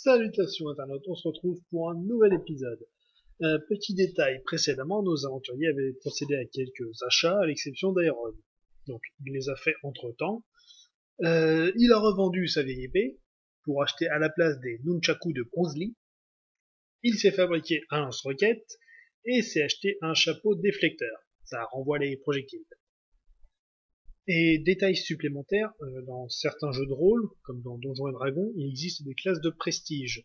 Salutations internautes, on se retrouve pour un nouvel épisode. Petit détail, précédemment, nos aventuriers avaient procédé à quelques achats, à l'exception d'Aeron. Donc, il les a fait entre-temps. Il a revendu sa vieille épée pour acheter à la place des nunchaku de Bruce Lee. Il s'est fabriqué un lance-roquette et s'est acheté un chapeau déflecteur. Ça renvoie les projectiles. Et détail supplémentaire, dans certains jeux de rôle, comme dans Donjons et Dragons, il existe des classes de prestige.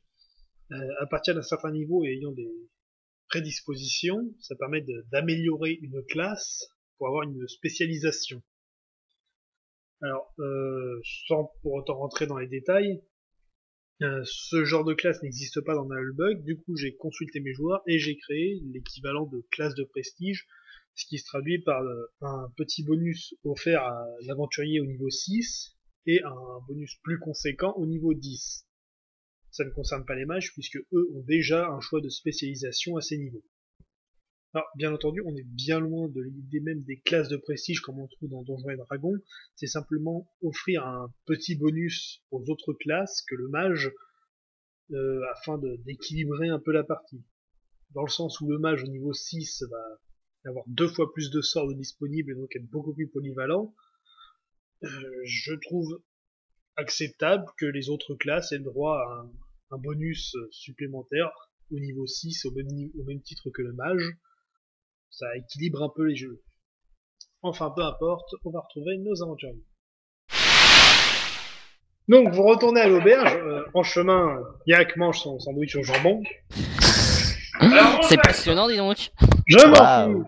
À partir d'un certain niveau et ayant des prédispositions, ça permet d'améliorer une classe pour avoir une spécialisation. Alors, sans pour autant rentrer dans les détails, ce genre de classe n'existe pas dans Nullbug, du coup j'ai consulté mes joueurs et j'ai créé l'équivalent de classe de prestige, ce qui se traduit par un petit bonus offert à l'aventurier au niveau 6 et un bonus plus conséquent au niveau 10. Ça ne concerne pas les mages puisque eux ont déjà un choix de spécialisation à ces niveaux. Alors, bien entendu, on est bien loin de l'idée même des classes de prestige comme on trouve dans Donjons et Dragons, c'est simplement offrir un petit bonus aux autres classes que le mage afin d'équilibrer un peu la partie. Dans le sens où le mage au niveau 6 va avoir 2 fois plus de sorts disponibles et donc être beaucoup plus polyvalent, je trouve acceptable que les autres classes aient le droit à un bonus supplémentaire au niveau 6 au même titre que le mage. Ça équilibre un peu les jeux. Enfin, peu importe, on va retrouver nos aventuriers. Donc, vous retournez à l'auberge. En chemin, Yak mange son sandwich au jambon. C'est passionnant, dis donc. Je m'en fous.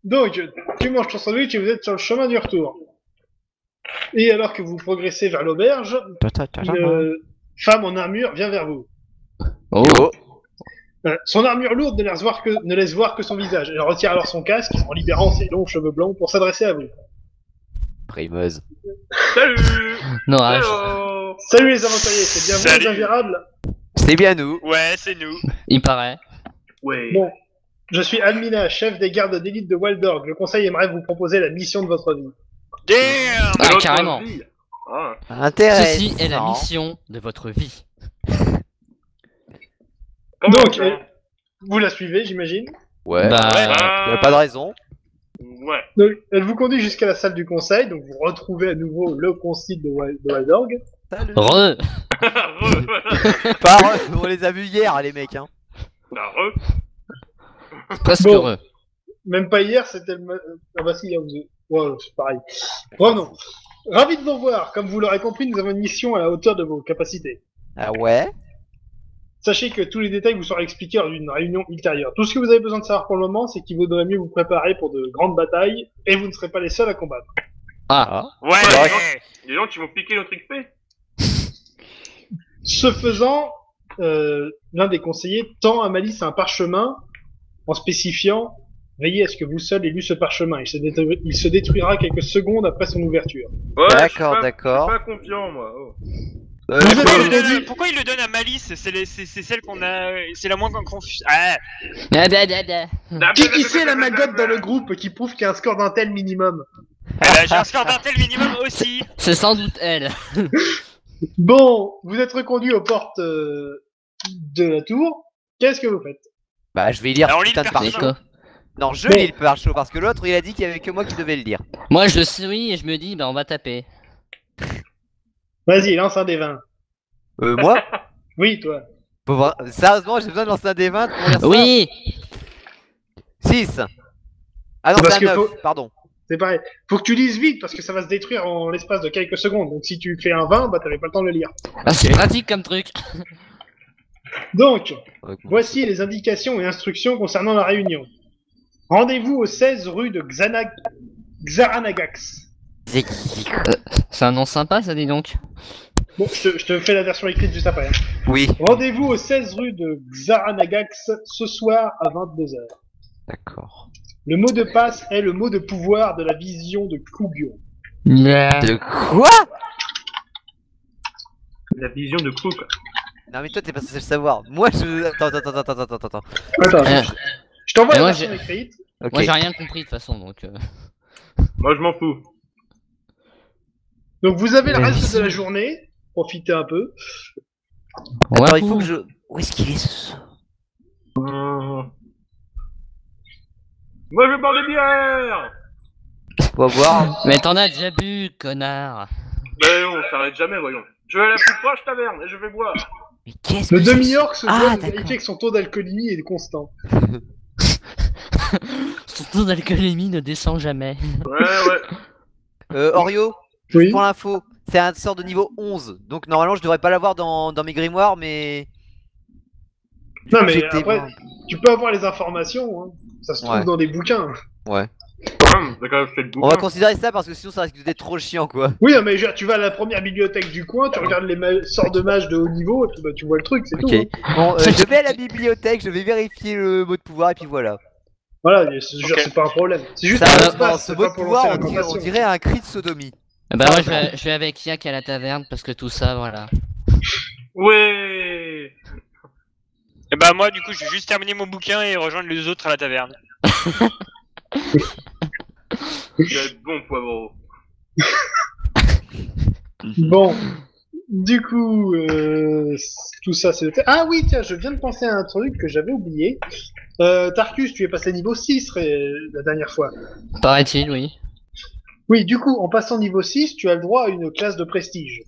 Donc, tu manges ton sandwich et vous êtes sur le chemin du retour. Et alors que vous progressez vers l'auberge, une femme en armure vient vers vous. Oh. Son armure lourde ne laisse voir que son visage. Elle retire alors son casque en libérant ses longs cheveux blancs pour s'adresser à vous. Primeuse. Salut. Norage. Hello. Salut les aventuriers, c'est bien vous Salut. les invirables. C'est bien nous. Ouais, c'est nous. Il paraît. Ouais. Bon, je suis Almina, chef des gardes d'élite de Waldorg. Le conseil aimerait vous proposer la mission de votre vie. Damn. Ah, l'autre carrément. vie. Ah. Intéressant. Ceci est la mission de votre vie. Comment Donc, ça vous la suivez, j'imagine. Ouais. Bah, Y a pas de raison. Ouais. Donc, elle vous conduit jusqu'à la salle du conseil, donc vous retrouvez à nouveau le concile de Waldorg. Salut. Re. Pas re, on les a vus hier, les mecs. Hein. Bah, re. Presque Bon. re. Même pas hier, c'était le... Ah bah si, vous... ouais, c'est pareil. Revenons. Ravi de vous revoir. Comme vous l'aurez compris, nous avons une mission à la hauteur de vos capacités. Ah ouais. Sachez que tous les détails vous seront expliqués lors d'une réunion ultérieure. Tout ce que vous avez besoin de savoir pour le moment, c'est qu'il vaudrait mieux vous préparer pour de grandes batailles, et vous ne serez pas les seuls à combattre. Ah. Ouais. Ouais. Les gens qui vont piquer notre XP. Ce faisant, l'un des conseillers tend à Malice un parchemin en spécifiant « Veillez à ce que vous seul ayez lu ce parchemin. Il se détruira quelques secondes après son ouverture. Ouais. D'accord, d'accord. Je suis pas confiant, moi. Oh. Vous êtes Pourquoi Pourquoi il le donne à Malice? C'est celle qu'on a. C'est la moins confiance. Ah! Da, da, da, da. Qui c'est la magotte dans le groupe qui prouve qu'il y a un score d'un tel minimum? J'ai un score d'un tel minimum aussi! C'est sans doute elle. Bon, vous êtes reconduit aux portes de la tour. Qu'est-ce que vous faites? Bah je vais lire Alors, on ce lit putain le de perso. parchemin. D'accord. Non, je Bon. lis le parchemin parce que l'autre il a dit qu'il y avait que moi qui devais le lire. Moi, je souris et je me dis, bah, on va taper. Vas-y, lance un des 20. Moi Oui, toi. Sérieusement, j'ai besoin de lancer un D20 pour lire ça. Oui. 6. Ah non, Parce c'est que un 9, faut- pardon. C'est pareil. Faut que tu lises vite parce que ça va se détruire en l'espace de quelques secondes. Donc si tu fais un 20, bah t'avais pas le temps de le lire. Ah, c'est pratique comme truc. Donc, Ouais, voici les indications et instructions concernant la réunion. Rendez-vous au 16 rue de Xaranagax. C'est un nom sympa, ça, dis donc. Bon, je te fais la version écrite juste après. Hein. Oui. Rendez-vous au 16 rue de Xaranagax ce soir à 22h. D'accord. Le mot de passe est le mot de pouvoir de la vision de Kugyo. De quoi? La vision de Clou, quoi. Non mais toi t'es pas censé le savoir. Moi je... Attends. Attends, Euh, je t'envoie et la moi, version écrite. Ok. Moi, j'ai rien compris de toute façon, donc. Moi, je m'en fous. Donc vous avez le Mais reste si. de la journée. Profitez un peu. Ouais, Attends, il faut que je... Où est-ce qu'il est ce... Moi, je vais boire des bières. On va voir. Mais t'en as déjà bu, connard. Ben non, on s'arrête jamais, voyons. Je vais à la plus proche taverne et je vais boire. Mais qu'est-ce Le que c'est que demi-orc se Ah, doit de d'accord. vérifier que son taux d'alcoolémie est constant. Son taux d'alcoolémie ne descend jamais. Ouais. Orio, Oui. juste pour l'info, c'est un sort de niveau 11. Donc normalement je devrais pas l'avoir dans mes grimoires, mais... Non, mais J'étais après, bon. tu peux avoir les informations, hein. Ça se trouve Ouais. dans des bouquins. Ouais. T'as quand même fait le On va bouquin. considérer ça parce que sinon ça risque d'être trop chiant quoi. Oui, non, mais je veux dire, tu vas à la première bibliothèque du coin, tu regardes les sorts de mages de haut niveau, et puis bah, tu vois le truc, c'est Ok. tout. Hein. Bon, je vais à la bibliothèque, je vais vérifier le mot de pouvoir et puis voilà. Voilà, je veux dire, Ok. c'est pas un problème. C'est juste Ça, un bon, espace, ce c'est mot pas de pour pouvoir, lancer on l'incantation. dirait un cri de sodomie. Bah moi je vais avec Yak à la taverne parce que tout ça, voilà. Ouais. Et bah moi du coup je vais juste terminer mon bouquin et rejoindre les autres à la taverne. Il va être bon, poivreau. Bon, du coup, tout ça c'est... Ah oui, tiens, je viens de penser à un truc que j'avais oublié. Tarkus, tu es passé niveau 6 la dernière fois. Paraît-il, oui. Oui, du coup, en passant niveau 6, tu as le droit à une classe de prestige.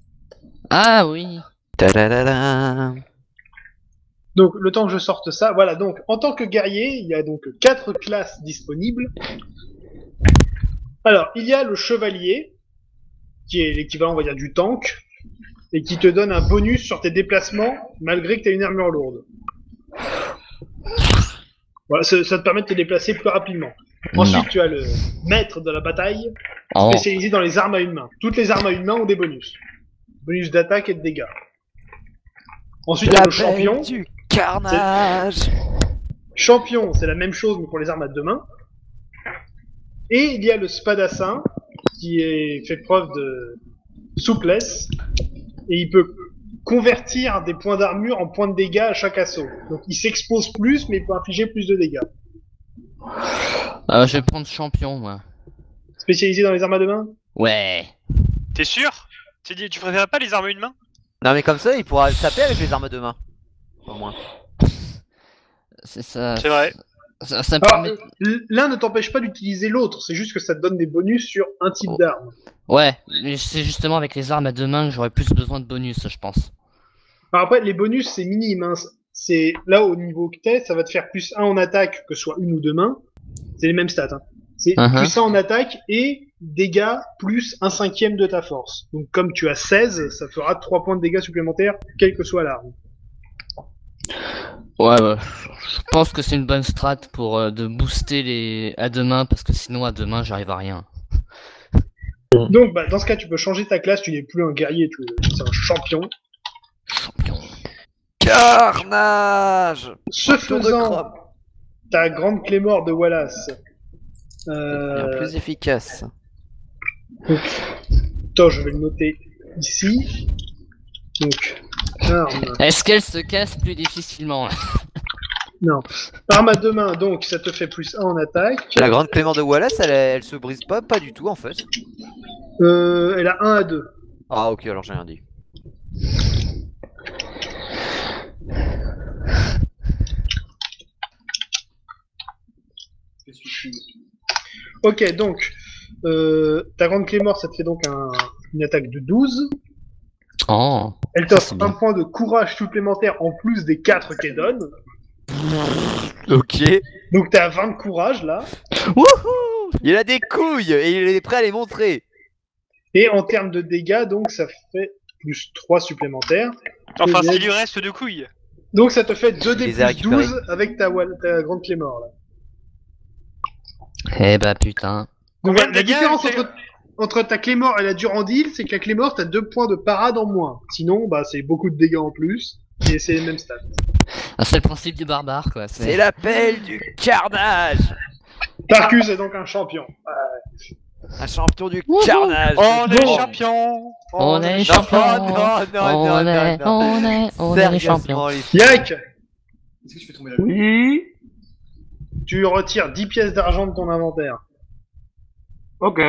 Ah oui. Ta-da-da-da. Donc, le temps que je sorte ça, voilà, donc, en tant que guerrier, il y a donc 4 classes disponibles. Alors, il y a le chevalier, qui est l'équivalent, on va dire, du tank, et qui te donne un bonus sur tes déplacements, malgré que tu aies une armure lourde. Voilà, ça te permet de te déplacer plus rapidement. Ensuite, Non. tu as le maître de la bataille, Oh. spécialisé dans les armes à une main. Toutes les armes à une main ont des bonus. Bonus d'attaque et de dégâts. Ensuite, il y a le champion. du carnage. Champion, c'est la même chose, mais pour les armes à deux mains. Et il y a le spadassin, qui fait preuve de souplesse, et il peut convertir des points d'armure en points de dégâts à chaque assaut. Donc il s'expose plus, mais il peut infliger plus de dégâts. Je vais prendre champion, moi. Spécialisé dans les armes à deux mains. Ouais. T'es sûr? Tu préfères pas les armes à une main? Non mais comme ça il pourra taper avec les armes à deux mains. Au moins. C'est ça. C'est vrai. Ça me Alors, permet... l'un ne t'empêche pas d'utiliser l'autre, c'est juste que ça te donne des bonus sur un type Oh. d'arme. Ouais, mais c'est justement avec les armes à deux mains que j'aurais plus besoin de bonus, je pense. Alors après, les bonus, c'est minime. Hein. C'est là, au niveau que t'es, ça va te faire plus 1 en attaque, que ce soit une ou deux mains. C'est les mêmes stats. Hein. C'est plus 1 en attaque et dégâts plus 1/5 de ta force. Donc comme tu as 16, ça fera 3 points de dégâts supplémentaires, quelle que soit l'arme. Ouais, je pense que c'est une bonne strat pour de booster les à deux mains, parce que sinon à deux mains j'arrive à rien. Donc bah, dans ce cas, tu peux changer ta classe, tu n'es plus un guerrier, c'est un champion. Champion. Carnage. Ce Champion de faisant, crabe. ta grande clé mort de Wallace. Bien plus efficace. Attends, je vais le noter ici. Donc, arme. Est-ce qu'elle se casse plus difficilement? Non. Arme à deux mains, donc ça te fait plus 1 en attaque. La grande Clément de Wallace, elle se brise pas du tout en fait. Elle a 1 à 2. Ah ok, alors j'ai rien dit. Ok, donc, ta grande clé mort, ça te fait donc une attaque de 12. Oh. Elle Ça, t'offre c'est bien. un point de courage supplémentaire en plus des 4 qu'elle donne. Ok. Donc t'es à 20 de courage là. Wouhou. Il a des couilles et il est prêt à les montrer. Et en termes de dégâts, donc ça fait plus 3 supplémentaires. Enfin, Et s'il lui reste de couilles. Donc ça te fait 2d les ai plus 12 récupérés. avec ta grande clé mort là. Eh bah putain. Donc Combien de la dégâts, différence c'est- entre ta clé mort et la Durandil, c'est que la clé mort, t'as 2 points de parade en moins. Sinon, bah c'est beaucoup de dégâts en plus. Et c'est les mêmes stats. Ah, c'est le principe du barbare, quoi. C'est l'appel du carnage. Tarkus est donc un champion. Un champion du carnage. On est Bon. champion. On est Non, champion. non, non. On est les champions. Sérieusement, les filles. Yak, Est-ce que tu fais tomber la Oui. tu retires 10 pièces d'argent de ton inventaire. Ok.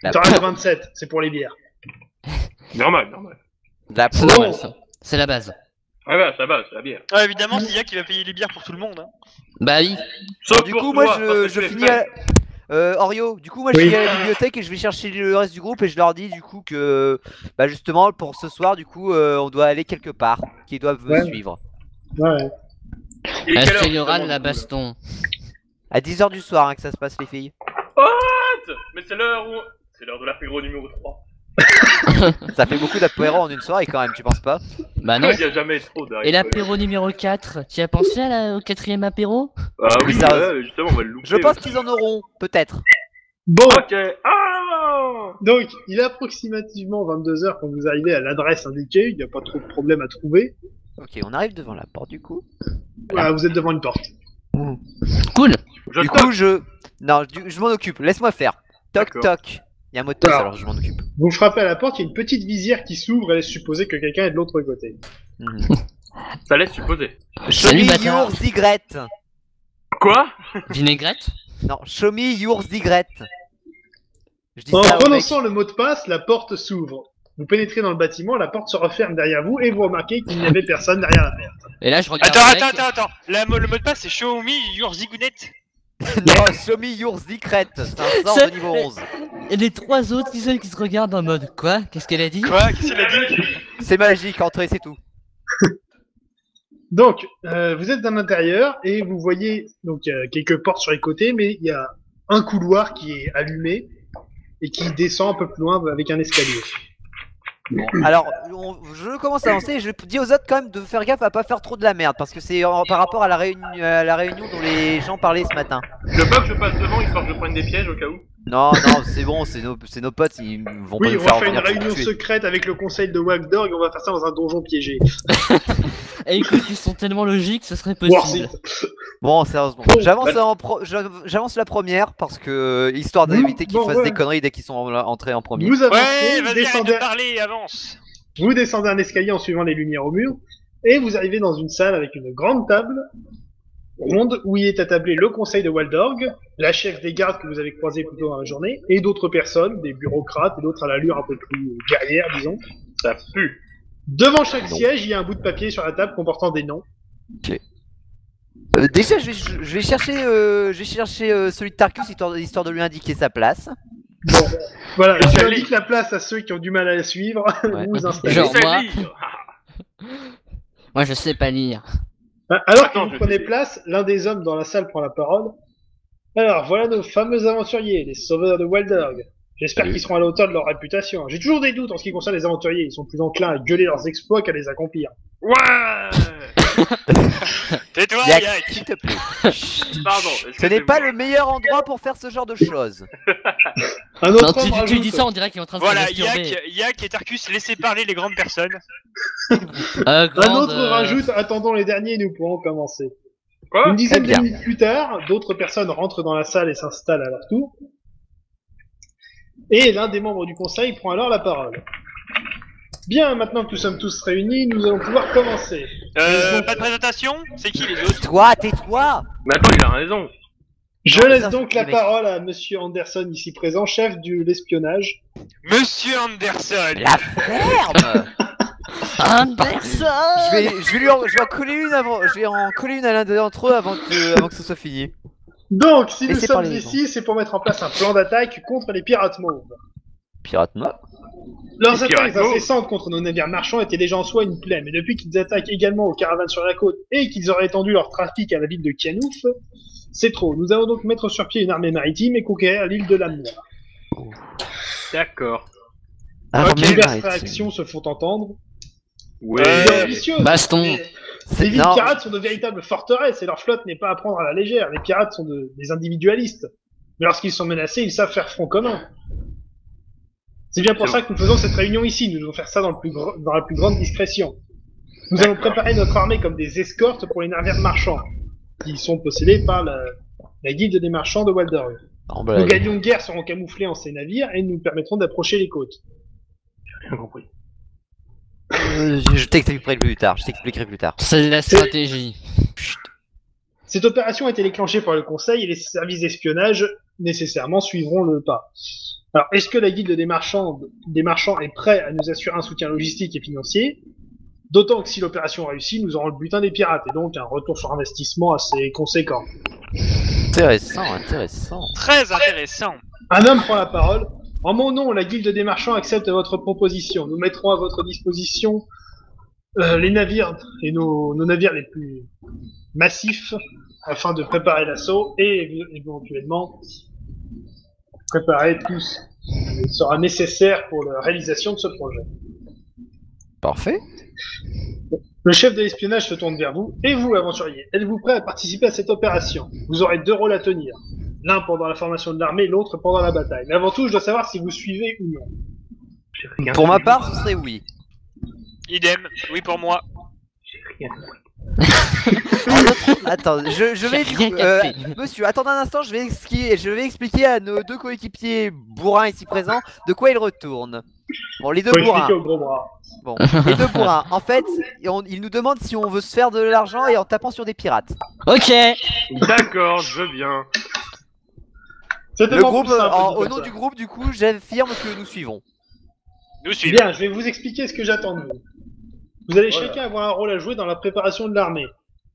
La T'en restes 27, c'est pour les bières. Normal, normal. La C'est peau. normal, ça. C'est la base. Ah bah, ça va, c'est la bière. Ah, évidemment, c'est Yak qui va payer les bières pour tout le monde. Hein. Bah oui. Sauf Du pour coup, toi, moi, parce que je tu es finis fait. Orio, du coup, moi, je Oui. finis à la bibliothèque et je vais chercher le reste du groupe et je leur dis, du coup, que, bah, justement, pour ce soir, du coup, on doit aller quelque part, qu'ils doivent me Ouais. suivre. Ouais. Il est Est-ce quelle heure, qu'il y aura justement, de la du coup, là baston? À 10h du soir, hein, que ça se passe, les filles. What? Mais c'est l'heure où... C'est l'heure de l'apéro numéro 3. Ça fait beaucoup d'apéro en une soirée, quand même, tu penses pas? Bah non. Il y a jamais trop d'arrêt. Et l'apéro numéro 4, tu as pensé au 4ème apéro? Ah oui, Oui, ça- ouais, justement, on va le louper. Je pense qu'ils en auront, peut-être. Bon, Ok. Ah donc, il est approximativement 22h quand vous arrivez à l'adresse indiquée, il n'y a pas trop de problème à trouver. Ok, on arrive devant la porte, du coup. Voilà, vous êtes devant une porte. Cool. Je Du toque. coup, je m'en occupe, laisse-moi faire. Toc D'accord. toc. Il y a un mot de passe, Alors. alors je m'en occupe. Vous frappez à la porte, il y a une petite visière qui s'ouvre et laisse supposer que quelqu'un est de l'autre côté. Mhm. Ça laisse supposer. Show me bâtard. your zigrette. Quoi? Vinaigrette? Non, show me your zigrette. Je dis En ça au mec. prononçant le mot de passe, la porte s'ouvre. Vous pénétrez dans le bâtiment, la porte se referme derrière vous et vous remarquez qu'il n'y avait personne derrière la porte. Et là, je regarde Attends, le mec. attends. Le mot de passe, c'est Show me your zigounette. Non, show me your zigrette. C'est un sort C'est- de niveau 11. Et les trois autres qui se regardent en mode quoi? Qu'est-ce qu'elle a dit? Quoi? Qu'est-ce qu'il a dit? C'est magique, entrez, c'est tout. Donc, vous êtes dans l'intérieur et vous voyez donc quelques portes sur les côtés, mais il y a un couloir qui est allumé et qui descend un peu plus loin avec un escalier. Bon, alors, je commence à avancer et je dis aux autres quand même de faire gaffe à pas faire trop de la merde parce que c'est par rapport à la réunion dont les gens parlaient ce matin. Je veux pas que je passe devant histoire que je prenne des pièges au cas où. Non, c'est bon, c'est nos potes, ils vont pas Oui, nous on faire va faire une revenir pour nous réunion tuer. secrète avec le conseil de Wagdog et on va faire ça dans un donjon piégé. Et écoute, ils sont tellement logiques, ce serait possible. Warseed. Bon, sérieusement, Bon, j'avance la première parce que histoire d'éviter qu'ils bon, fassent ouais. des conneries dès qu'ils sont entrés en premier. Vous avancez, Ouais, vas-y, arrête descendez, de parler, avance. vous descendez un escalier en suivant les lumières au mur et vous arrivez dans une salle avec une grande table ronde où il est attablé le conseil de Waldorg, la chef des gardes que vous avez croisée plus tôt dans la journée, et d'autres personnes, des bureaucrates et d'autres à l'allure un peu plus guerrière, disons. Ça pue. Devant chaque Non. siège, il y a un bout de papier sur la table comportant des noms. Déjà, je vais chercher celui de Tarkus histoire de lui indiquer sa place. Bon, voilà, Et je ça indique la place à ceux qui ont du mal à la suivre. Ouais. Vous vous installez. Genre C'est moi. lire. Moi, je sais pas lire. Alors Attends, que vous je prenez sais. place, l'un des hommes dans la salle prend la parole. Alors, voilà nos fameux aventuriers, les sauveurs de Waldorg. J'espère Salut. qu'ils seront à la hauteur de leur réputation. J'ai toujours des doutes en ce qui concerne les aventuriers. Ils sont plus enclins à gueuler leurs exploits qu'à les accomplir. Ouais. Tais-toi, Yak, Yak. s'il te plaît. Pardon. Ce n'est pas le meilleur endroit pour faire ce genre de choses. Un Non, autre tu, homme tu rajoute, dis ça, on dirait qu'il est en train de Voilà, se masturber. Yak et Tarkus, laissez parler les grandes personnes. un Grande, autre rajoute, attendons les derniers, nous pourrons commencer. Quoi? Une dizaine Très bien. de minutes plus tard, d'autres personnes rentrent dans la salle et s'installent à leur tour. Et l'un des membres du conseil prend alors la parole. Bien, maintenant que nous sommes tous réunis, nous allons pouvoir commencer. Pas de présentation? C'est qui les autres? Toi, tais-toi. Mais attends, il a raison. Je Non, laisse ça, donc c'est la les- parole à Monsieur Anderson, ici présent, chef de l'espionnage. Monsieur Anderson. La ferme. Anderson. Je vais en coller une avant. Je vais en coller une à l'un d'entre eux avant que ce soit fini. Donc, si nous Laissez sommes parler les ici, c'est pour mettre en place un plan d'attaque contre les pirates mauves. Pirate noir. Leurs Les attaques pirates mauves. incessantes contre nos navires marchands étaient déjà en soi une plaie, mais depuis qu'ils attaquent également aux caravanes sur la côte et qu'ils auraient étendu leur trafic à la ville de Kianouf, c'est trop. Nous allons donc mettre sur pied une armée maritime et conquérir l'île de l'Amour. D'accord. Diverses réactions se font entendre. Ouais. Ils sont ambitieux. Baston. Les villes Non. pirates sont de véritables forteresses et leur flotte n'est pas à prendre à la légère. Les pirates sont des individualistes. Mais lorsqu'ils sont menacés, ils savent faire front commun. C'est bien pour C'est ça que nous faisons cette réunion ici. Nous devons faire ça dans la plus grande discrétion. Nous allons préparer notre armée comme des escortes pour les navires marchands, qui sont possédés par la guilde des marchands de Waldorg. Oh, bah, Nos galions de guerre seront camouflés en ces navires et nous permettront d'approcher les côtes. J'ai compris. je t'expliquerai plus tard. C'est de la stratégie. Cette opération a été déclenchée par le Conseil et les services d'espionnage nécessairement suivront le pas. Alors, est-ce que la guilde des marchands est prêt à nous assurer un soutien logistique et financier? D'autant que si l'opération réussit, nous aurons le butin des pirates, et donc un retour sur investissement assez conséquent. Intéressant. Très intéressant. Un homme prend la parole. En mon nom, la Guilde des Marchands accepte votre proposition. Nous mettrons à votre disposition les navires et nos navires les plus massifs afin de préparer l'assaut et éventuellement préparer tout ce qui sera nécessaire pour la réalisation de ce projet. Parfait. Le chef de l'espionnage se tourne vers vous. Et vous, aventurier, êtes-vous prêt à participer à cette opération? Vous aurez 2 rôles à tenir. L'un pendant la formation de l'armée, l'autre pendant la bataille. Mais avant tout, je dois savoir si vous suivez ou non. Pour ma part, ce serait oui. Idem, oui pour moi. Attends, je vais J'ai rien capté. monsieur, attendez un instant, je vais expliquer à nos 2 coéquipiers bourrins ici présents de quoi ils retournent. Bon, les 2 Faut bourrins. expliquer au gros bras. Bon, les 2 bourrins. En fait, ils nous demandent si on veut se faire de l'argent et en tapant sur des pirates. Ok. D'accord, je veux bien. C'est Le tellement groupe, plus simple, au comme nom ça. du groupe, du coup, j'affirme que nous suivons. Nous suivons. Bien, je vais vous expliquer ce que j'attends de vous. Vous allez Voilà. chacun avoir un rôle à jouer dans la préparation de l'armée.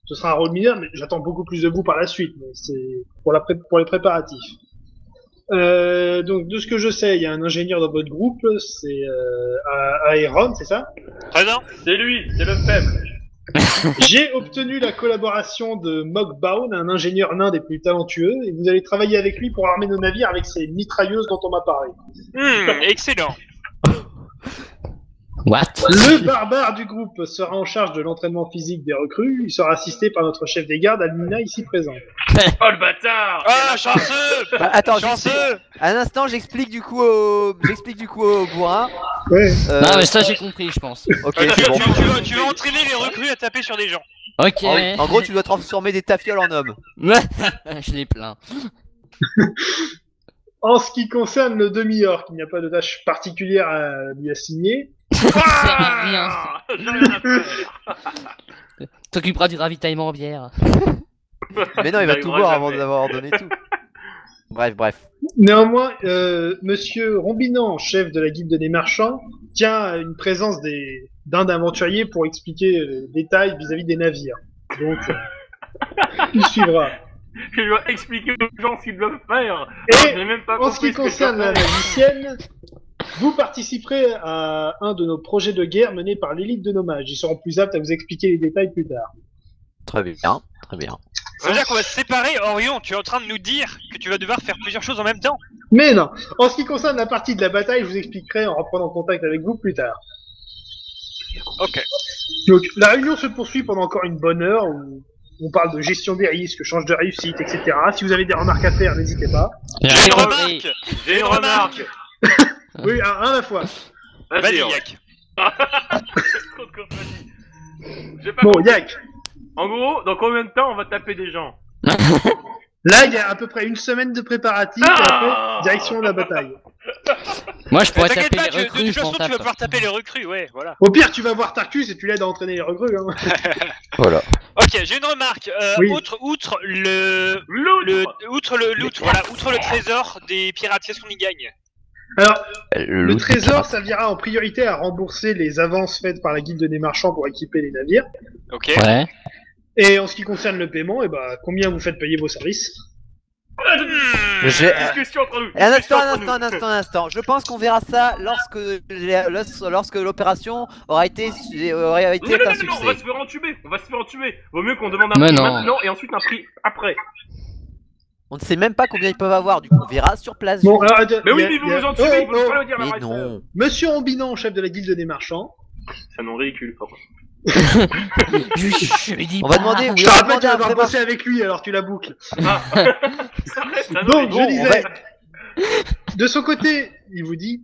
Ce sera un rôle mineur, mais j'attends beaucoup plus de vous par la suite. Mais c'est pour les préparatifs. Donc, de ce que je sais, il y a un ingénieur dans votre groupe, c'est Aeron, c'est ça? Très bien. C'est lui, c'est le faible. J'ai obtenu la collaboration de Mogbaun, un ingénieur nain des plus talentueux, et vous allez travailler avec lui pour armer nos navires avec ces mitrailleuses dont on m'a parlé. Excellent. What? Le barbare du groupe sera en charge de l'entraînement physique des recrues. Il sera assisté par notre chef des gardes, Almina, ici présent. Oh le bâtard. Ah, chanceux. Bah, attends, Chanceux. un instant, j'explique du coup au bourrin. Ouais. Non, mais ça j'ai compris, je pense. Ok, Tu, c'est bon. tu vas entraîner les recrues à taper sur des gens. Ok. En gros, tu dois transformer des tafioles en hommes. Je l'ai plein. En ce qui concerne le demi-orc, il n'y a pas de tâche particulière à lui assigner. Ça sert à rien. J'ai rien à faire. T'occuperas du ravitaillement en bière. Mais non, il va tout arrivera boire jamais. avant d'avoir donné tout. Bref. Néanmoins, Monsieur Rombinan, chef de la guilde des marchands, tient à une présence d'un aventurier pour expliquer les détails vis-à-vis des navires. Donc, il suivra. Je dois expliquer aux gens ce qu'ils doivent faire. Et Je n'ai même pas en ce qui compris concerne la que je magicienne, vous participerez à un de nos projets de guerre menés par l'élite de nos mages. Ils seront plus aptes à vous expliquer les détails plus tard. Très bien. Ça veut dire qu'on va se séparer, Orion. Tu es en train de nous dire que tu vas devoir faire plusieurs choses en même temps. Mais non, en ce qui concerne la partie de la bataille, je vous expliquerai en reprenant contact avec vous plus tard. Ok. Donc, la réunion se poursuit pendant encore une bonne heure où on parle de gestion des risques, change de réussite, etc. Si vous avez des remarques à faire, n'hésitez pas. J'ai J'ai une compris. remarque. J'ai une remarque. Oui, un à la fois. Vas-y, on- Yak. Trop de compagnie. J'ai pas Bon, compris. Yak, En gros, dans combien de temps on va taper des gens? là, il y a à peu près une semaine de préparatifs et après, direction de la bataille. Moi je pourrais T'inquiète taper pas, les de recrues, toute je m'en façon, tu vas tape. pouvoir taper les recrues, ouais, voilà. Au pire, tu vas voir Tarkus et tu l'aides à entraîner les recrues. Hein. Voilà. Ok, j'ai une remarque. Oui. Outre le L'autre. outre le trésor des pirates, qu'est-ce qu'on y gagne? Alors, le loot trésor servira en priorité à rembourser les avances faites par la guilde des marchands pour équiper les navires. Ok. Ouais. Et en ce qui concerne le paiement, eh ben, combien vous faites payer vos services? Discussion entre nous. Un Discussion instant, entre nous. un instant. Je pense qu'on verra ça lorsque l'opération aura été Non, un on va succès. se faire entuber. On va se faire entuber. Vaut mieux qu'on demande un Mais prix non. maintenant et ensuite un prix après. On ne sait même pas combien ils peuvent avoir, du coup on verra sur place. Bon, alors, Mais oui, il y a- mais ils il vont y a- nous entuber. Ils vont Oh, pas le dire. Mais arrête. non. Monsieur Rombinan, chef de la guilde des marchands. C'est un nom ridicule. Pardon. Je lui dis On va pas. demander, Je oui, te on va rappelle, demander tu vas un devoir vrai bosser avec lui, alors tu la boucles. Arrête, c'est un nom Donc, bon, je on disais, va- de son côté, il vous dit,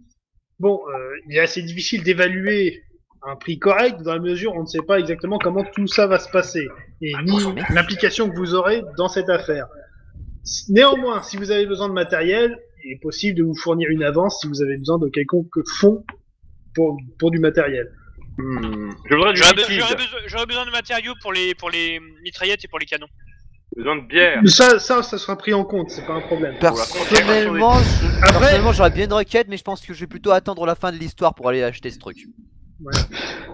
bon, il est assez difficile d'évaluer un prix correct dans la mesure où on ne sait pas exactement comment tout ça va se passer, et ni l'implication que vous aurez dans cette affaire. Néanmoins, si vous avez besoin de matériel, il est possible de vous fournir une avance si vous avez besoin de quelconque fonds pour du matériel. Je voudrais du liquide. J'aurais besoin de matériaux pour les mitraillettes et pour les canons. Besoin de bière. Mais ça sera pris en compte, c'est pas un problème. Personnellement, Après- j'aurais bien une requête, mais je pense que je vais plutôt attendre la fin de l'histoire pour aller acheter ce truc.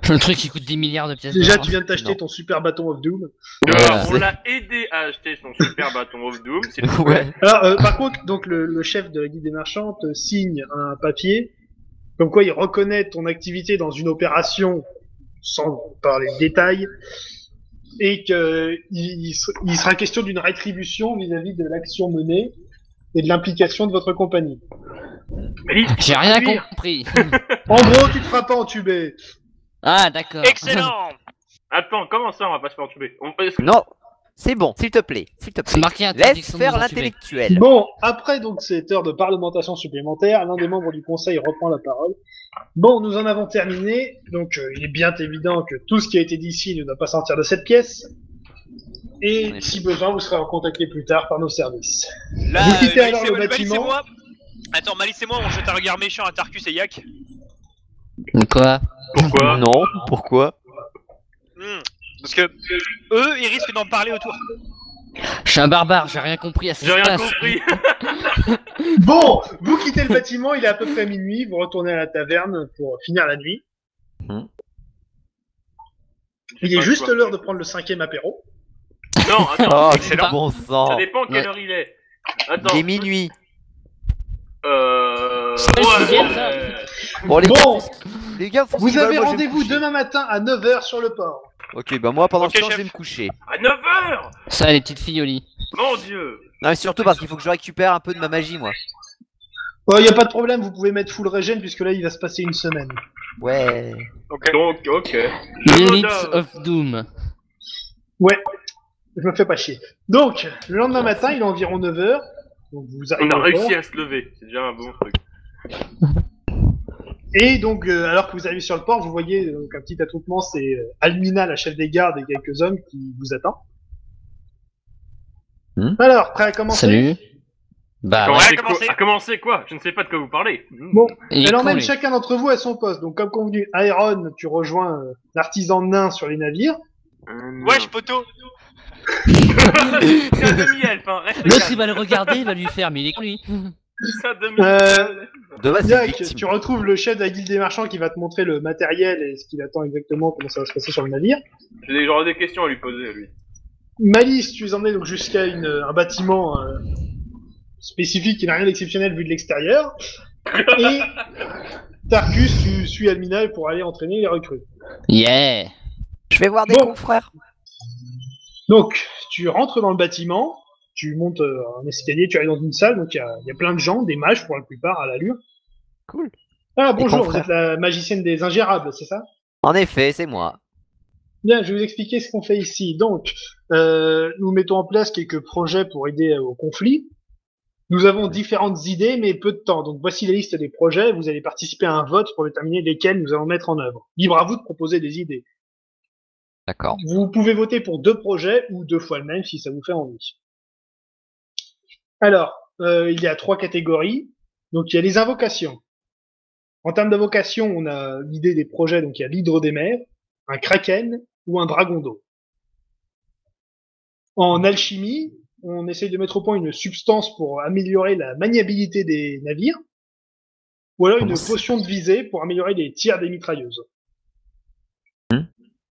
Le truc qui coûte 10 milliards de pièces Déjà, d'or. tu viens de t'acheter Non. ton super bâton of Doom. Voilà. On l'a aidé à acheter son super bâton of Doom. C'est tout. Ouais. Alors, par contre, donc le chef de la Guilde des Marchands te signe un papier comme quoi il reconnaît ton activité dans une opération sans parler de détails et qu'il sera question d'une rétribution vis-à-vis de l'action menée et de l'implication de votre compagnie. Malice, J'ai tu vas rien traduire. compris. En gros, tu te feras pas entuber. Ah, d'accord. Excellent. Attends, comment ça on va pas se faire entuber Non, c'est bon, s'il te plaît. C'est marqué Laisse interdiction de faire nous entuber. l'intellectuel. Bon, après donc cette heure de parlementation supplémentaire, l'un des membres du conseil reprend la parole. Bon, nous en avons terminé, donc il est bien évident que tout ce qui a été dit ici ne doit pas sortir de cette pièce. Et si besoin, vous serez recontacté plus tard par nos services. Là, Vous quittez Malice alors et le moi- Malice et bâtiment. moi. Attends, Malice et moi, on jette un regard méchant à Tarkus et Yak. Quoi? Pourquoi Non, pourquoi? Parce que eux, ils risquent d'en parler autour. Je suis un barbare, j'ai rien compris à ce qui J'ai se rien passe. compris. Bon, vous quittez le bâtiment, il est à peu près minuit, vous retournez à la taverne pour finir la nuit. Il est pas juste quoi. l'heure de prendre le 5e apéro. Non, attends. Oh, excellent. bon Ça sang. dépend quelle Ouais. heure il est. Attends. Il est minuit. C'est le sixième, ça. Bon, les Bon, les gars, faut vous qu'ils avez veulent, moi, je vais me rendez-vous coucher. demain matin à 9h sur le port. Ok, bah moi pendant Ok, ce temps, chef. je vais me coucher. À 9h. Ça, les petites filles au lit. Mon dieu. Non, mais surtout parce qu'il faut que je récupère un peu de ma magie, moi. Y a pas de problème, vous pouvez mettre full régène puisque là il va se passer une semaine. Ouais. Donc, ok. Je Minutes me donne. of Doom. Ouais, je me fais pas chier. Donc, le lendemain matin, il est environ 9h. Donc vous On arrivez a au réussi port. à se lever. C'est déjà un bon truc. Et donc, alors que vous arrivez sur le port, vous voyez donc, un petit attroupement, c'est Almina, la chef des gardes, et quelques hommes qui vous attendent. Alors, prêt à commencer? Salut. Bah, Comment ouais. a commencé. À commencer quoi Je ne sais pas de quoi vous parlez. Bon, Il est elle con, emmène lui. chacun d'entre vous à son poste. Donc, comme convenu, Aeron, tu rejoins l'artisan nain sur les navires. Wesh, poteau. C'est un demi-elfe, hein. Reste L'autre, calme. il va le regarder, il va lui faire, mais il est con, lui. C'est un demi-elfe. De base, c'est Yak, victime. tu retrouves le chef de la guilde des marchands qui va te montrer le matériel et ce qu'il attend exactement, comment ça va se passer sur le navire. J'aurais des questions à lui poser, lui. Malice, tu es emmené donc jusqu'à un bâtiment spécifique qui n'a rien d'exceptionnel vu de l'extérieur. Et Tarkus, tu suis Almina pour aller entraîner les recrues. Yeah. Je vais voir des Bon. confrères. Donc, tu rentres dans le bâtiment, tu montes un escalier, tu arrives dans une salle, donc il y a plein de gens, des mages pour la plupart à l'allure. Cool. Ah bonjour, vous confrères. êtes la magicienne des ingérables, c'est ça? En effet, c'est moi. Bien, je vais vous expliquer ce qu'on fait ici. Donc, nous mettons en place quelques projets pour aider au conflit. Nous avons différentes idées, mais peu de temps. Donc, voici la liste des projets. Vous allez participer à un vote pour déterminer lesquels nous allons mettre en œuvre. Libre à vous de proposer des idées. D'accord. Vous pouvez voter pour 2 projets ou 2 fois le même si ça vous fait envie. Alors, il y a 3 catégories. Donc, il y a les invocations. En termes d'invocation, on a l'idée des projets. Donc, il y a l'hydre des mers, un kraken ou un dragon d'eau. En alchimie, on essaye de mettre au point une substance pour améliorer la maniabilité des navires, ou alors une Comment ça potion de visée pour améliorer les tirs des mitrailleuses.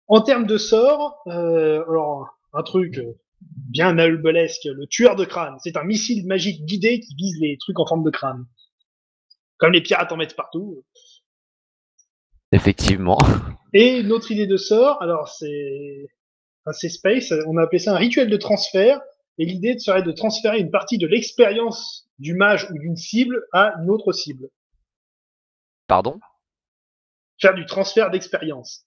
En termes de sorts, alors un truc bien albolesque, le tueur de crâne. C'est un missile magique guidé qui vise les trucs en forme de crâne. Comme les pirates en mettent partout. Effectivement. Et une autre idée de sort, alors c'est Space, on a appelé ça un rituel de transfert, et l'idée serait de transférer une partie de l'expérience du mage ou d'une cible à une autre cible. Pardon? Faire du transfert d'expérience.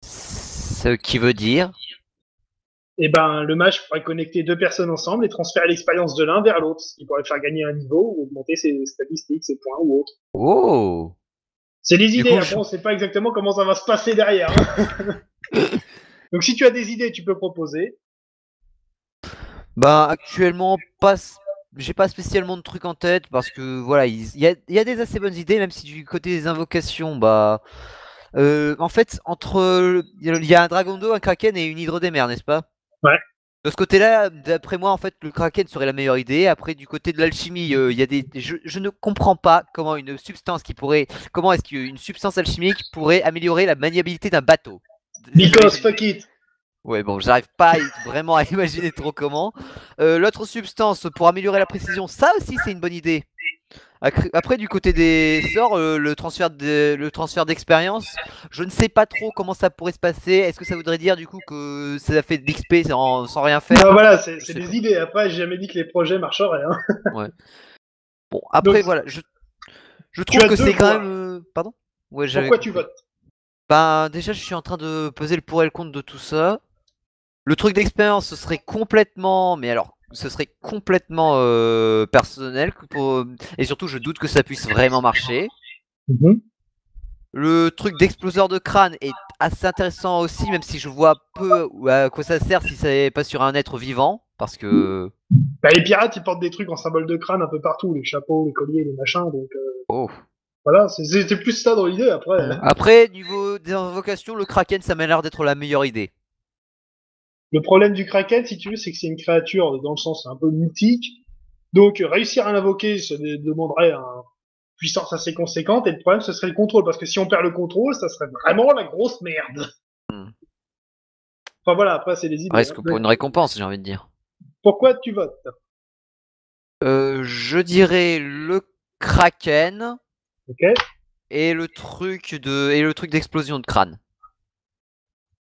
Ce qui veut dire... Et ben, le mage pourrait connecter 2 personnes ensemble et transférer l'expérience de l'un vers l'autre, ce qui pourrait faire gagner un niveau ou augmenter ses statistiques, ses points ou autre. Oh! C'est des Du idées, coup, après on sait pas exactement comment ça va se passer derrière. Donc si tu as des idées, tu peux proposer. Bah actuellement j'ai pas spécialement de trucs en tête parce que voilà il y a des assez bonnes idées même si du côté des invocations bah en fait entre il y a un dragon d'eau, un kraken et une hydre des mers, n'est-ce pas? Ouais. De ce côté-là, d'après moi, en fait, le Kraken serait la meilleure idée. Après, du côté de l'alchimie, il y a je ne comprends pas comment une substance comment est-ce qu'une substance alchimique pourrait améliorer la maniabilité d'un bateau. Because fuck it. Ouais, bon, j'arrive pas vraiment à imaginer trop comment. L'autre substance pour améliorer la précision, ça aussi, c'est une bonne idée. Après, du côté des sorts, le transfert d'expérience, je ne sais pas trop comment ça pourrait se passer. Est-ce que ça voudrait dire du coup que ça fait de l'XP sans rien faire? Ah, voilà, c'est sais des pas. idées. Après, j'ai jamais dit que les projets marcheraient. Hein. Bon, après, Donc, voilà, je trouve as que deux c'est quand voies. même. Pardon? Ouais, j'avais Pourquoi tu compris. votes? Ben, déjà, je suis en train de peser le pour et le contre de tout ça. Le truc d'expérience, ce serait complètement. Mais alors, ce serait complètement personnel. Et surtout, je doute que ça puisse vraiment marcher. Le truc d'exploseur de crâne est assez intéressant aussi, même si je vois peu à quoi ça sert si c'est pas sur un être vivant. Parce que. Bah, les pirates, ils portent des trucs en symbole de crâne un peu partout, les chapeaux, les colliers, les machins, donc Oh. voilà, c'était plus ça dans l'idée, après. Après, niveau des invocations, le Kraken, ça m'a l'air d'être la meilleure idée. Le problème du Kraken, si tu veux, c'est que c'est une créature, dans le sens un peu mythique, donc réussir à l'invoquer, ça demanderait une puissance assez conséquente, et le problème, ce serait le contrôle, parce que si on perd le contrôle, ça serait vraiment la grosse merde. Enfin voilà, après, c'est les idées. Presque pour une récompense, j'ai envie de dire. Pourquoi tu votes? Je dirais le Kraken Ok. et le truc d'explosion de crâne.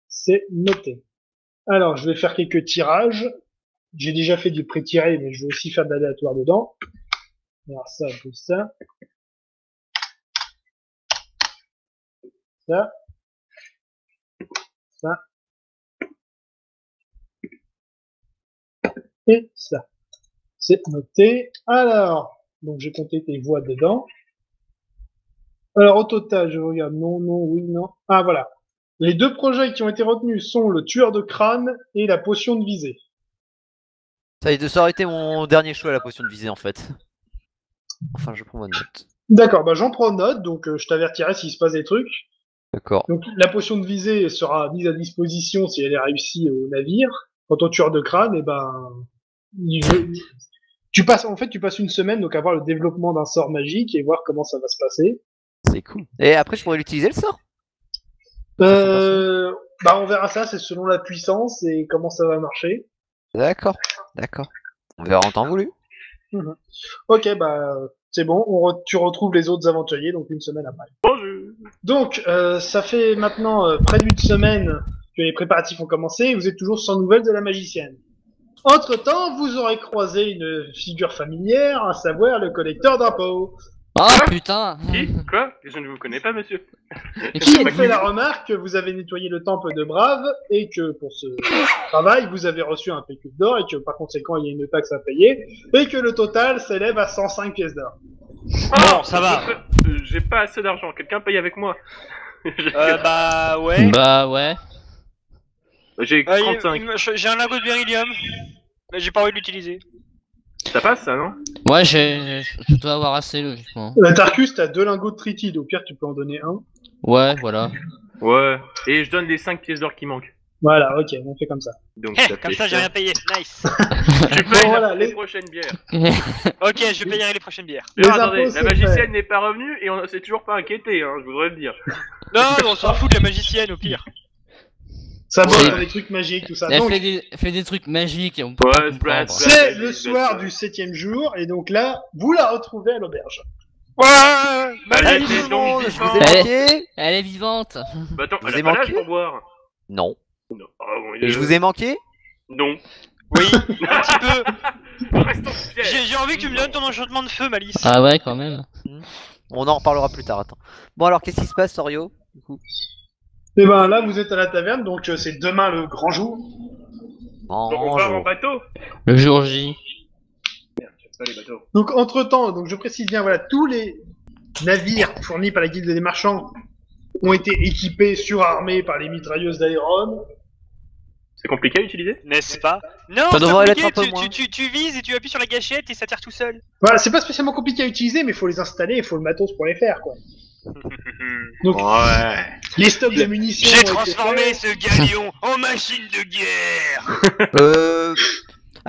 C'est noté. Alors, je vais faire quelques tirages. J'ai déjà fait du pré-tiré, mais je vais aussi faire de l'aléatoire dedans. Alors ça, plus ça. Ça. Ça. Et ça. C'est noté. Alors, donc j'ai compté tes voix dedans. Alors au total, je regarde. Non, non, oui, non. Ah voilà. Les deux projets qui ont été retenus sont le tueur de crâne et la potion de visée. Ça aurait été mon dernier choix à la potion de visée en fait. Enfin, je prends ma note. D'accord, bah j'en prends note, donc je t'avertirai s'il se passe des trucs. D'accord. Donc la potion de visée sera mise à disposition si elle est réussie au navire. Quant au tueur de crâne, eh ben, tu passes une semaine donc à voir le développement d'un sort magique et voir comment ça va se passer. C'est cool. Et après, je pourrais l'utiliser le sort? Bah on verra ça, c'est selon la puissance et comment ça va marcher. D'accord, d'accord. On verra en temps voulu. Ok, bah c'est bon, tu retrouves les autres aventuriers donc une semaine après. Bonjour. Donc ça fait maintenant près d'une semaine que les préparatifs ont commencé et vous êtes toujours sans nouvelles de la magicienne. Entre-temps, vous aurez croisé une figure familière, à savoir le collecteur d'impôts. Ah putain! Qui? Quoi? Je ne vous connais pas, monsieur. Qui vous fait la remarque que vous avez nettoyé le temple de Brave et que pour ce travail, vous avez reçu un pécule d'or et que par conséquent, il y a une taxe à payer et que le total s'élève à 105 pièces d'or. Bon, ça va. J'ai pas assez d'argent. Quelqu'un paye avec moi. Bah ouais. Bah ouais. J'ai 35. J'ai un lingot de beryllium. Mais j'ai pas envie de l'utiliser. Ça passe, ça, non? Ouais, je dois avoir assez logiquement. Tarkus, t'as 2 lingots de tritide. Au pire, tu peux en donner un. Ouais, voilà. Ouais. Et je donne les 5 pièces d'or qui manquent. Voilà, ok, on fait comme ça. Donc, Comme ça, j'ai rien payé. Nice. Tu payes Bon, voilà, les les- prochaines bières. Ok, je payerai les prochaines bières. Les Alors, attendez, impôts, la c'est magicienne fait. n'est pas revenue et on s'est toujours pas inquiété, hein, je voudrais le dire. Non, mais on s'en fout de la magicienne au pire. Ça bosse Ouais. dans des trucs magiques, tout ça. Elle Donc, fait des trucs magiques et on peut pas Ouais, comprendre. c'est le soir du 7e jour, et donc là, vous la retrouvez à l'auberge. Ouais. Elle Salut était tout le donc monde. Je vous ai Eh. manqué? Elle est vivante. Bah attends, Vous elle avez a pas l'âge manqué pour boire. Non. Non. Ah, bon, Et je vous ai manqué? Non. Oui, un petit peu. Restons fiers. J'ai envie que tu me donnes ton enchantement de feu, Malice. Ah ouais, quand même. On en reparlera plus tard, attends. Bon alors, qu'est-ce qui se passe, Sorio? Du coup. Et ben là, vous êtes à la taverne, donc c'est demain le grand jour. Donc on part en bateau. Le jour J. Merde, j'aime pas les bateaux. Donc entre-temps, donc je précise bien, voilà, tous les navires fournis par la guilde des marchands ont été équipés, surarmés par les mitrailleuses d'Aéron. C'est compliqué à utiliser? N'est-ce pas? Non, Ça c'est devrait compliqué, l'être un peu moins. tu vises et tu appuies sur la gâchette et ça tire tout seul. Voilà, c'est pas spécialement compliqué à utiliser, mais il faut les installer, il faut le matos pour les faire, quoi. Donc, Ouais. les stocks de munitions. J'ai ont été transformé faits. ce galion en machine de guerre.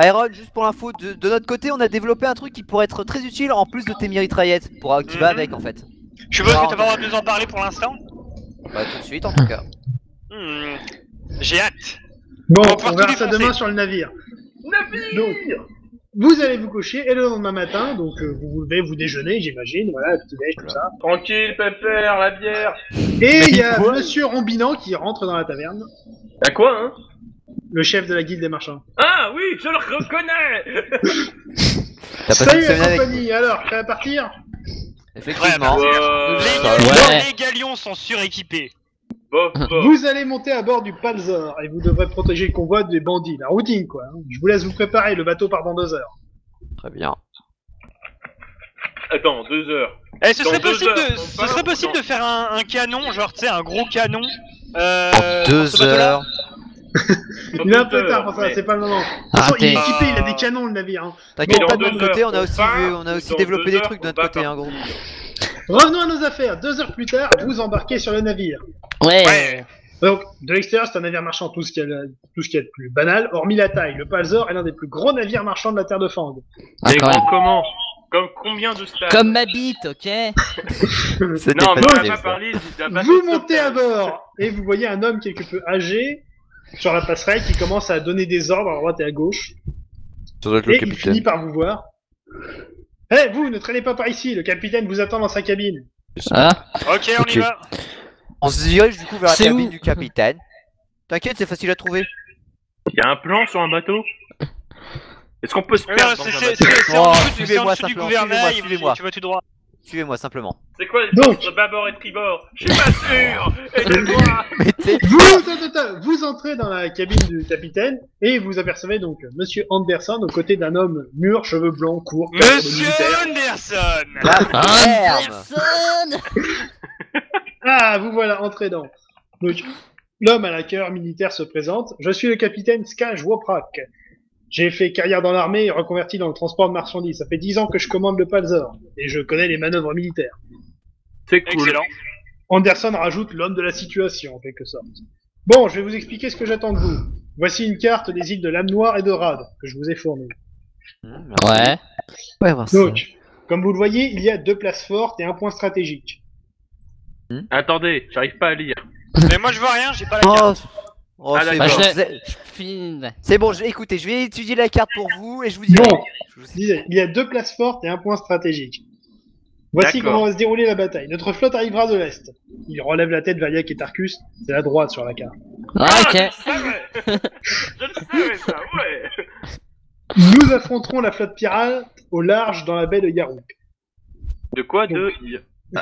Iron, juste pour l'info, de notre côté, on a développé un truc qui pourrait être très utile en plus de tes mitraillettes, qui va avec en fait. Je suppose que t'as pas le droit de nous en parler pour l'instant. Bah tout de suite en tout cas. J'ai hâte. Bon, On va pouvoir on verra tout ça défoncer. demain sur le navire. Navire. Donc, vous allez vous coucher et le lendemain matin, donc vous vous levez, vous déjeunez, j'imagine, voilà, petit déj, tout ça. Tranquille, pépère, la bière. Et il y a quoi Monsieur Rombinant qui rentre dans la taverne, Y'a quoi, hein? le chef de la guilde des marchands. Ah oui, je le reconnais. T'as passé Salut une la semaine avec. compagnie, alors, prêt à partir? Effectivement. Ouais. Les galions sont suréquipés. Bof, bof. Vous allez monter à bord du Palzor et vous devrez protéger le convoi des bandits, la routine quoi. Hein. Je vous laisse vous préparer, le bateau part dans 2 heures. Très bien. Attends, 2 heures. Eh, ce Dans serait 2 possible, heures, de, on ce part serait ou possible non de faire un canon, genre tu sais, un gros canon. En pour ce bateau-là. 2 heures. Il est un peu tard pour ça, c'est pas le moment. De toute façon, il est Arrêtez. équipé, il a des canons le navire. Hein. T'inquiète Dans pas, de 2 notre côté, heures, on a aussi, part, on a aussi dans développé 2 des heures, trucs de on notre côté, part. hein, gros. Revenons à nos affaires, 2 heures plus tard, vous embarquez sur le navire. Ouais. Donc, de l'extérieur, c'est un navire marchand, tout ce qu'il y a de plus banal, hormis la taille. Le Palzor est l'un des plus gros navires marchands de la Terre de Fang. Ah, Mais quand même. grand comment? Comme combien de stades? Comme ma bite, ok. C'était Non, mais on facile, a pas ça. parlé, t'as pas Vous fait montez à sauvetage. bord et vous voyez un homme quelque peu âgé sur la passerelle qui commence à donner des ordres à droite et à gauche. Ça doit être Et le il capitaine. finit par vous voir. Eh, vous, ne traînez pas par ici, le capitaine vous attend dans sa cabine. Ah. Ok, on Ok. y va. On se dirige du coup vers la C'est cabine où du capitaine. T'inquiète, c'est facile à trouver. Y'a un plan sur un bateau? Est-ce qu'on peut se Non, perdre dans un c'est bateau? c'est Oh, en dessous, c'est en suivez-moi dessous du simplement, gouvernail, suivez-moi. tu vas tout droit. Suivez-moi simplement. C'est quoi les Donc. forces bâbord et tribord? Je suis pas sûr! Aidez-moi! Mais t'es... Vous entrez dans la cabine du capitaine et vous apercevez donc Monsieur Anderson aux côtés d'un homme mûr, cheveux blancs, courts, cadre de Monsieur militaire. Anderson. La ferme. Personne. Ah, vous voilà, entrez dans. Donc, l'homme à la cœur militaire se présente. Je suis le capitaine Skaj Woprak. J'ai fait carrière dans l'armée et reconverti dans le transport de marchandises. Ça fait 10 ans que je commande le Palzor et je connais les manœuvres militaires. C'est cool. Excellent. Anderson rajoute l'homme de la situation, en quelque sorte. Bon, je vais vous expliquer ce que j'attends de vous. Voici une carte des îles de l'âme noire et de Rad, que je vous ai fournie. Ouais. Ouais, voir ça. Donc, comme vous le voyez, il y a 2 places fortes et un point stratégique. Attendez, j'arrive pas à lire. Mais moi je vois rien, j'ai pas la Oh, carte. oh, Ah, c'est Bah, bon. je l'ai- C'est- Fine. C'est bon, écoutez, je vais étudier la carte pour vous et je vous dirai. Bon. Je vous- Je disais, il y a 2 places fortes et un point stratégique. Voici D'accord. comment va se dérouler la bataille. Notre flotte arrivera de l'Est. Il relève la tête vers Yak et Tarkus, c'est à droite sur la carte. Ah, Je le ok. savais! Je le savais, ça, ouais! Nous affronterons la flotte pirate au large dans la baie de Yaruk. De quoi? De...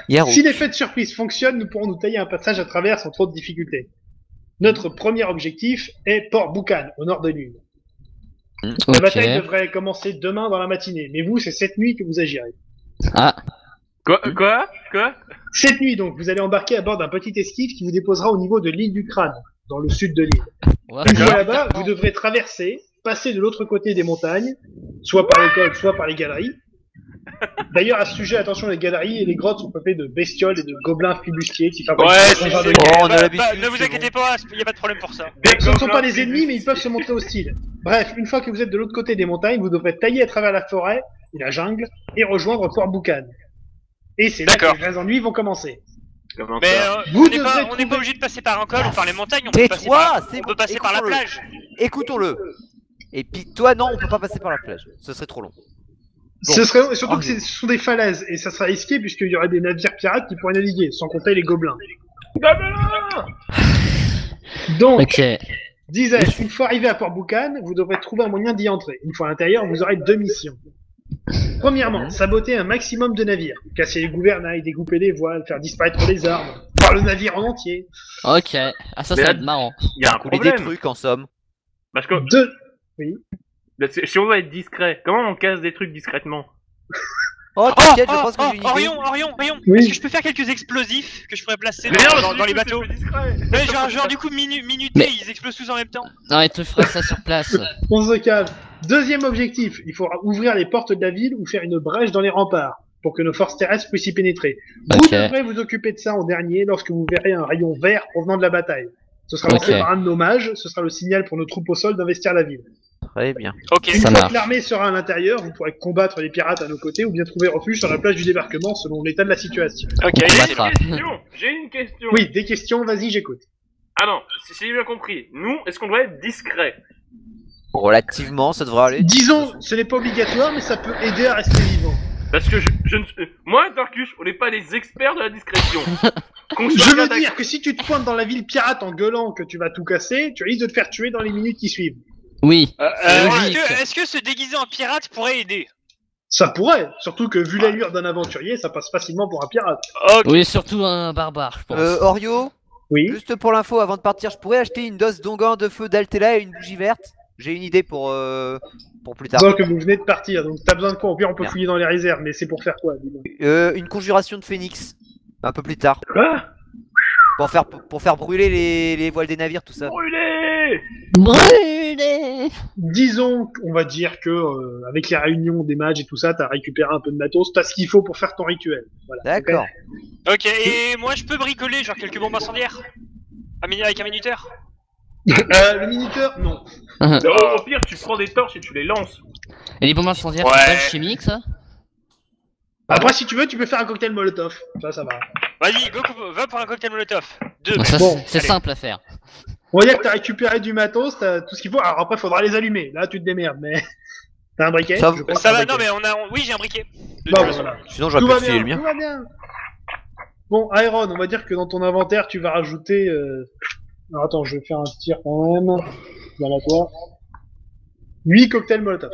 Yarou. Si l'effet de surprise fonctionne, nous pourrons nous tailler un passage à travers sans trop de difficultés. Notre premier objectif est Port Boucan, au nord de l'île. La bataille Ok. devrait commencer demain dans la matinée, mais vous, c'est cette nuit que vous agirez. Ah. Quoi? Quoi? Cette nuit, donc, vous allez embarquer à bord d'un petit esquif qui vous déposera au niveau de l'île du Crâne, dans le sud de l'île. Ouais, Une fois d'accord. là-bas, vous devrez traverser, passer de l'autre côté des montagnes, soit par les côtes, soit par les galeries. D'ailleurs, à ce sujet, attention, les galeries et les grottes sont peuplées de bestioles et de gobelins flibustiers qui fabriquent Ouais, des engins de Oh, guerre. on a l'habitude, Ne vous c'est inquiétez pas, y a pas de problème pour ça. Ce ne sont pas les ennemis, mais ils peuvent se montrer hostiles. Bref, une fois que vous êtes de l'autre côté des montagnes, vous devrez tailler à travers la forêt et la jungle et rejoindre Port Boucan. Et c'est là que D'accord. les vrais ennuis vont commencer. Comment Mais ça? Vous on n'est devrez pas trouver- obligé de passer par un col ou par les montagnes, on peut passer Tais-toi, par, c'est on bon, peut passer par la écoutons-le. plage. Écoutons-le. Et puis toi, non, on peut pas passer par la plage. Ce serait trop long. Bon. Ce serait surtout Oh, que ce sont des falaises et ça sera risqué puisqu'il y aurait des navires pirates qui pourraient naviguer, sans compter les gobelins. Gobelin! Donc, Ok. disais-je, une fois arrivé à Port Boucan, vous devrez trouver un moyen d'y entrer. Une fois à l'intérieur, vous aurez 2 missions. Premièrement, saboter un maximum de navires, casser les gouvernails, découper les voiles, faire disparaître les armes, voir le navire en entier. Ok. Ah, ça Mais va là- être marrant. Il y a un Couler des problème. trucs en somme. Parce que Deux. si on veut être discret, comment on casse des trucs discrètement? Oh, t'inquiète, je pense que j'ai une idée. Orion, Oui. est-ce que je peux faire quelques explosifs que je pourrais placer dans les bateaux? Ouais, genre du coup minuté, Mais- ils explosent tous en même temps. Non, il te fera ça sur place. On se calme. Deuxième objectif, il faudra ouvrir les portes de la ville ou faire une brèche dans les remparts. pour que nos forces terrestres puissent y pénétrer. Vous Ok. devrez vous occuper de ça en dernier lorsque vous verrez un rayon vert provenant de la bataille. Ce sera lancé Ok. par un de nos mages, ce sera le signal pour nos troupes au sol d'investir la ville. Très bien. Ok. Une Ça fois marche. que l'armée sera à l'intérieur, vous pourrez combattre les pirates à nos côtés ou bien trouver refuge sur la plage du débarquement selon l'état de la situation. Ok. On J'ai battra. une question. J'ai une question. Oui, des questions, vas-y, j'écoute. Ah non, si j'ai bien compris, nous, est-ce qu'on doit être discret? Relativement, ça devrait aller. Disons, ce n'est pas obligatoire, mais ça peut aider à rester vivant. Parce que je ne... Moi et Tarkus, on n'est pas des experts de la discrétion. Qu'on soit Je veux bien dire que si tu te pointes dans la ville pirate en gueulant que tu vas tout casser, tu risques de te faire tuer dans les minutes qui suivent. Oui. Est-ce logique. est-ce que se déguiser en pirate pourrait aider? Ça pourrait, surtout que vu l'allure d'un aventurier, ça passe facilement pour un pirate. Ok. Oui, surtout un barbare, je pense. Orio, Oui. juste pour l'info, avant de partir, je pourrais acheter une dose d'onguent de feu d'Altela et une bougie verte. J'ai une idée pour plus tard. Donc que vous venez de partir, donc t'as besoin de quoi? Au pire, on peut Merde. fouiller dans les réserves, mais c'est pour faire quoi, dis-moi. Une conjuration de phénix. Un peu plus tard. Quoi? Pour faire brûler les voiles des navires, tout ça. Brûlé! Brûlé. Disons, on va dire que avec les réunions des mages et tout ça, t'as récupéré un peu de matos, t'as ce qu'il faut pour faire ton rituel. Voilà. D'accord. Ok. Et moi, je peux bricoler genre quelques bombes incendiaires avec un minuteur? Le minuteur, non. Au pire, tu prends des torches et tu les lances. Et les bombes incendiaires, Ouais. c'est pas chimique, ça? Après, si tu veux, tu peux faire un cocktail molotov. Ça va. Vas-y, go, va pour un cocktail molotov. 2. Ça, Bon, c'est allez. simple à faire. On va dire que t'as récupéré du matos, t'as tout ce qu'il faut. Alors après, faudra les allumer. Là, tu te démerdes, mais t'as un briquet. Ça- Je crois que Ça t'as un va, non briquet. mais oui j'ai un briquet. De Bon, toute façon. voilà. Sinon, j'aurais Tout pu va te filer bien, le mien. tout va bien. Bon, Iron, on va dire que dans ton inventaire, tu vas rajouter... Alors attends, je vais faire un tir quand même. Voilà toi. 8 cocktails molotov.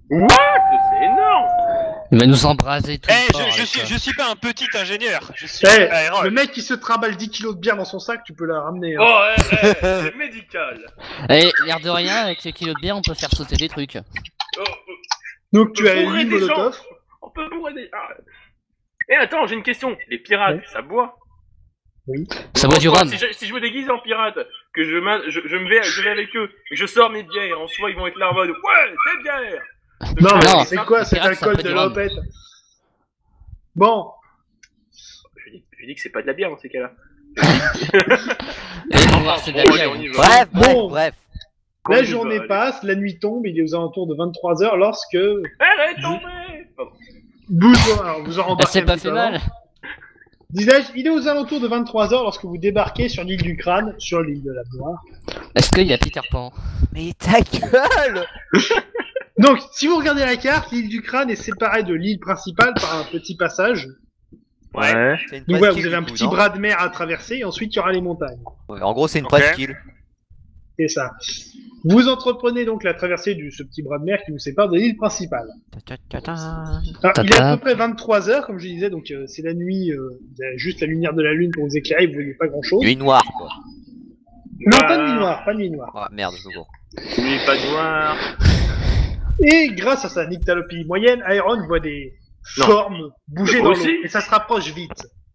C'est énorme! Il va nous embraser tout Eh, le corps avec ça. je suis pas un petit ingénieur. Je suis Eh, aérol. le mec qui se trimballe 10 kilos de bière dans son sac, tu peux la ramener. Hein. Oh, c'est médical. Et l'air de rien, avec les kilos de bière, on peut faire sauter des trucs. Oh, Donc tu as bourrer 8 des gens. molotov. on peut bourrer des... Ah. Eh, attends, j'ai une question. Les pirates, Ouais. ça boit? Ça boit du rhum. Si je me déguise en pirate, que je vais avec eux, et que je sors mes bières, en soi ils vont être là en mode ouais, des bières. Non, mais Non, c'est quoi cet pirate, ça alcool peut de du rhum. l'opette? Bon, Je dis que c'est pas de la bière dans ces cas-là. Et on va c'est de la Bon, bière. on y va. Bref, Bon. bref. On la y va, journée allez. passe, la nuit tombe, il est aux alentours de 23h lorsque Elle est tombée. Pardon. vous en Elle embarquez s'est un pas petit fait peu mal. avant. Disais-je, il est aux alentours de 23h lorsque vous débarquez sur l'île du Crâne, sur l'île de la Noire. Est-ce qu'il y a Peter Pan? Mais ta gueule! Donc, si vous regardez la carte, l'île du Crâne est séparée de l'île principale par un petit passage. Ouais. C'est une Donc voilà, presqu'île, vous avez un du coup, petit non bras de mer à traverser, et ensuite il y aura les montagnes. Ouais, en gros, c'est une Ok. presqu'île. C'est ça. Vous entreprenez donc la traversée de ce petit bras de mer qui vous sépare de l'île principale. Alors, il est à peu près 23h, comme je disais, donc c'est la nuit, vous avez juste la lumière de la lune pour vous éclairer, vous voyez pas grand chose. Nuit noire, quoi. Non, pas de nuit noire, pas de nuit noire. Ah merde, je me vois. Nuit pas noire. Et grâce à sa nyctalopie moyenne, Iron voit des Non. formes bouger Moi dans l'eau, aussi. et ça se rapproche vite.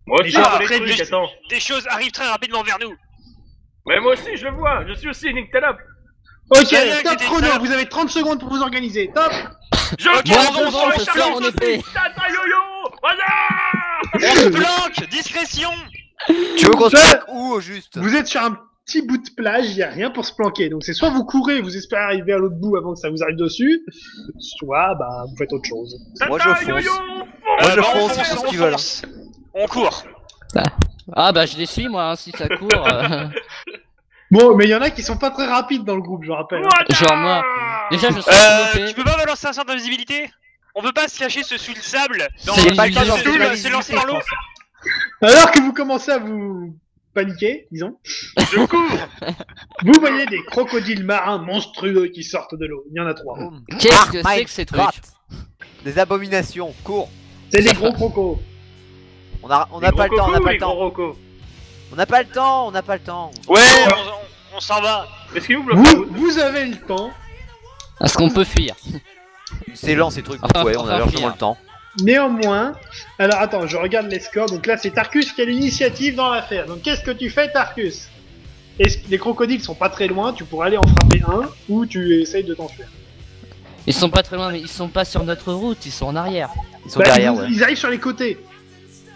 Moi aussi, Déjà, je vois très les trucs, vite. attends. Des choses arrivent très rapidement vers nous. Mais moi aussi, je le vois. Je suis aussi une nyctalope. Ok, Très bien, top j'étais chrono, sale. vous avez 30 secondes pour vous organiser, top. Je Ok, prends on mon va se faire en épée. Tata yo-yo. Voilà. On se planque. Discrétion. Tu veux qu'on se Ouais. plaque où au juste? Vous êtes sur un petit bout de plage, il y a rien pour se planquer, donc c'est soit vous courez, vous espérez arriver à l'autre bout avant que ça vous arrive dessus, soit bah vous faites autre chose. Moi, je Tata fonce. yo-yo, Moi, je Bah, on fonce, ils font ce qu'ils veulent. fonce. On court. Ah bah je les suis moi, hein, si ça court. Bon, mais il y en a qui sont pas très rapides dans le groupe, je rappelle. Voilà. Genre moi. Déjà je suis Tu enveloppé. peux pas balancer un sort d'invisibilité? On peut pas se cacher sous le sable. Dans C'est J'ai pas le temps illusion. de lancer la se lancer dans l'eau. Alors que vous commencez à vous paniquer, disons, Je cours. vous voyez des crocodiles marins monstrueux qui sortent de l'eau. Il y en a 3. Qu'est-ce que c'est que ces trucs? Des abominations, cours. C'est des gros crocos. On a pas le temps, on a pas le temps. On n'a pas le temps, on n'a pas le temps. Ouais, on s'en va. Est-ce qu'il ouvre le Vous avez le temps, Est-ce qu'on peut fuir? C'est lent ces trucs, Enfin, ouais, on a enfin, largement pire. le temps. néanmoins. Alors attends, je regarde les scores. Donc là, c'est Tarkus qui a l'initiative dans l'affaire. Donc qu'est-ce que tu fais, Tarkus? Les crocodiles sont pas très loin, tu pourrais aller en frapper un, ou tu essayes de t'enfuir. Ils sont pas très loin, mais ils sont pas sur notre route, ils sont en arrière. Ils sont derrière, ouais. Ils arrivent sur les côtés.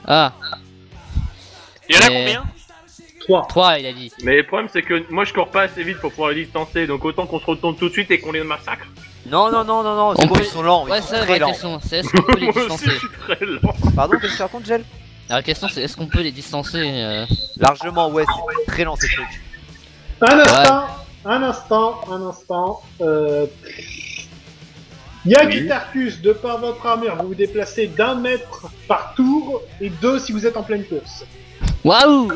Ah, Il y en a Mais- combien? 3. 3 il a dit. Mais le problème, c'est que moi, je cours pas assez vite pour pouvoir les distancer. Donc autant qu'on se retourne tout de suite et qu'on les massacre. Non, c'est On bon, peut- ils sont lents, Ouais, ils sont ça, très la lents. question, c'est est-ce qu'on peut les Moi aussi, distancer? je suis très lent. Pardon, qu'est-ce que tu racontes, Gel? La question c'est est-ce qu'on peut les distancer Largement, ouais, c'est très lent ces trucs. Un instant. Yak et Tarkus, de par votre armure, vous vous déplacez d'1 mètre par tour et 2 si vous êtes en pleine course. Waouh!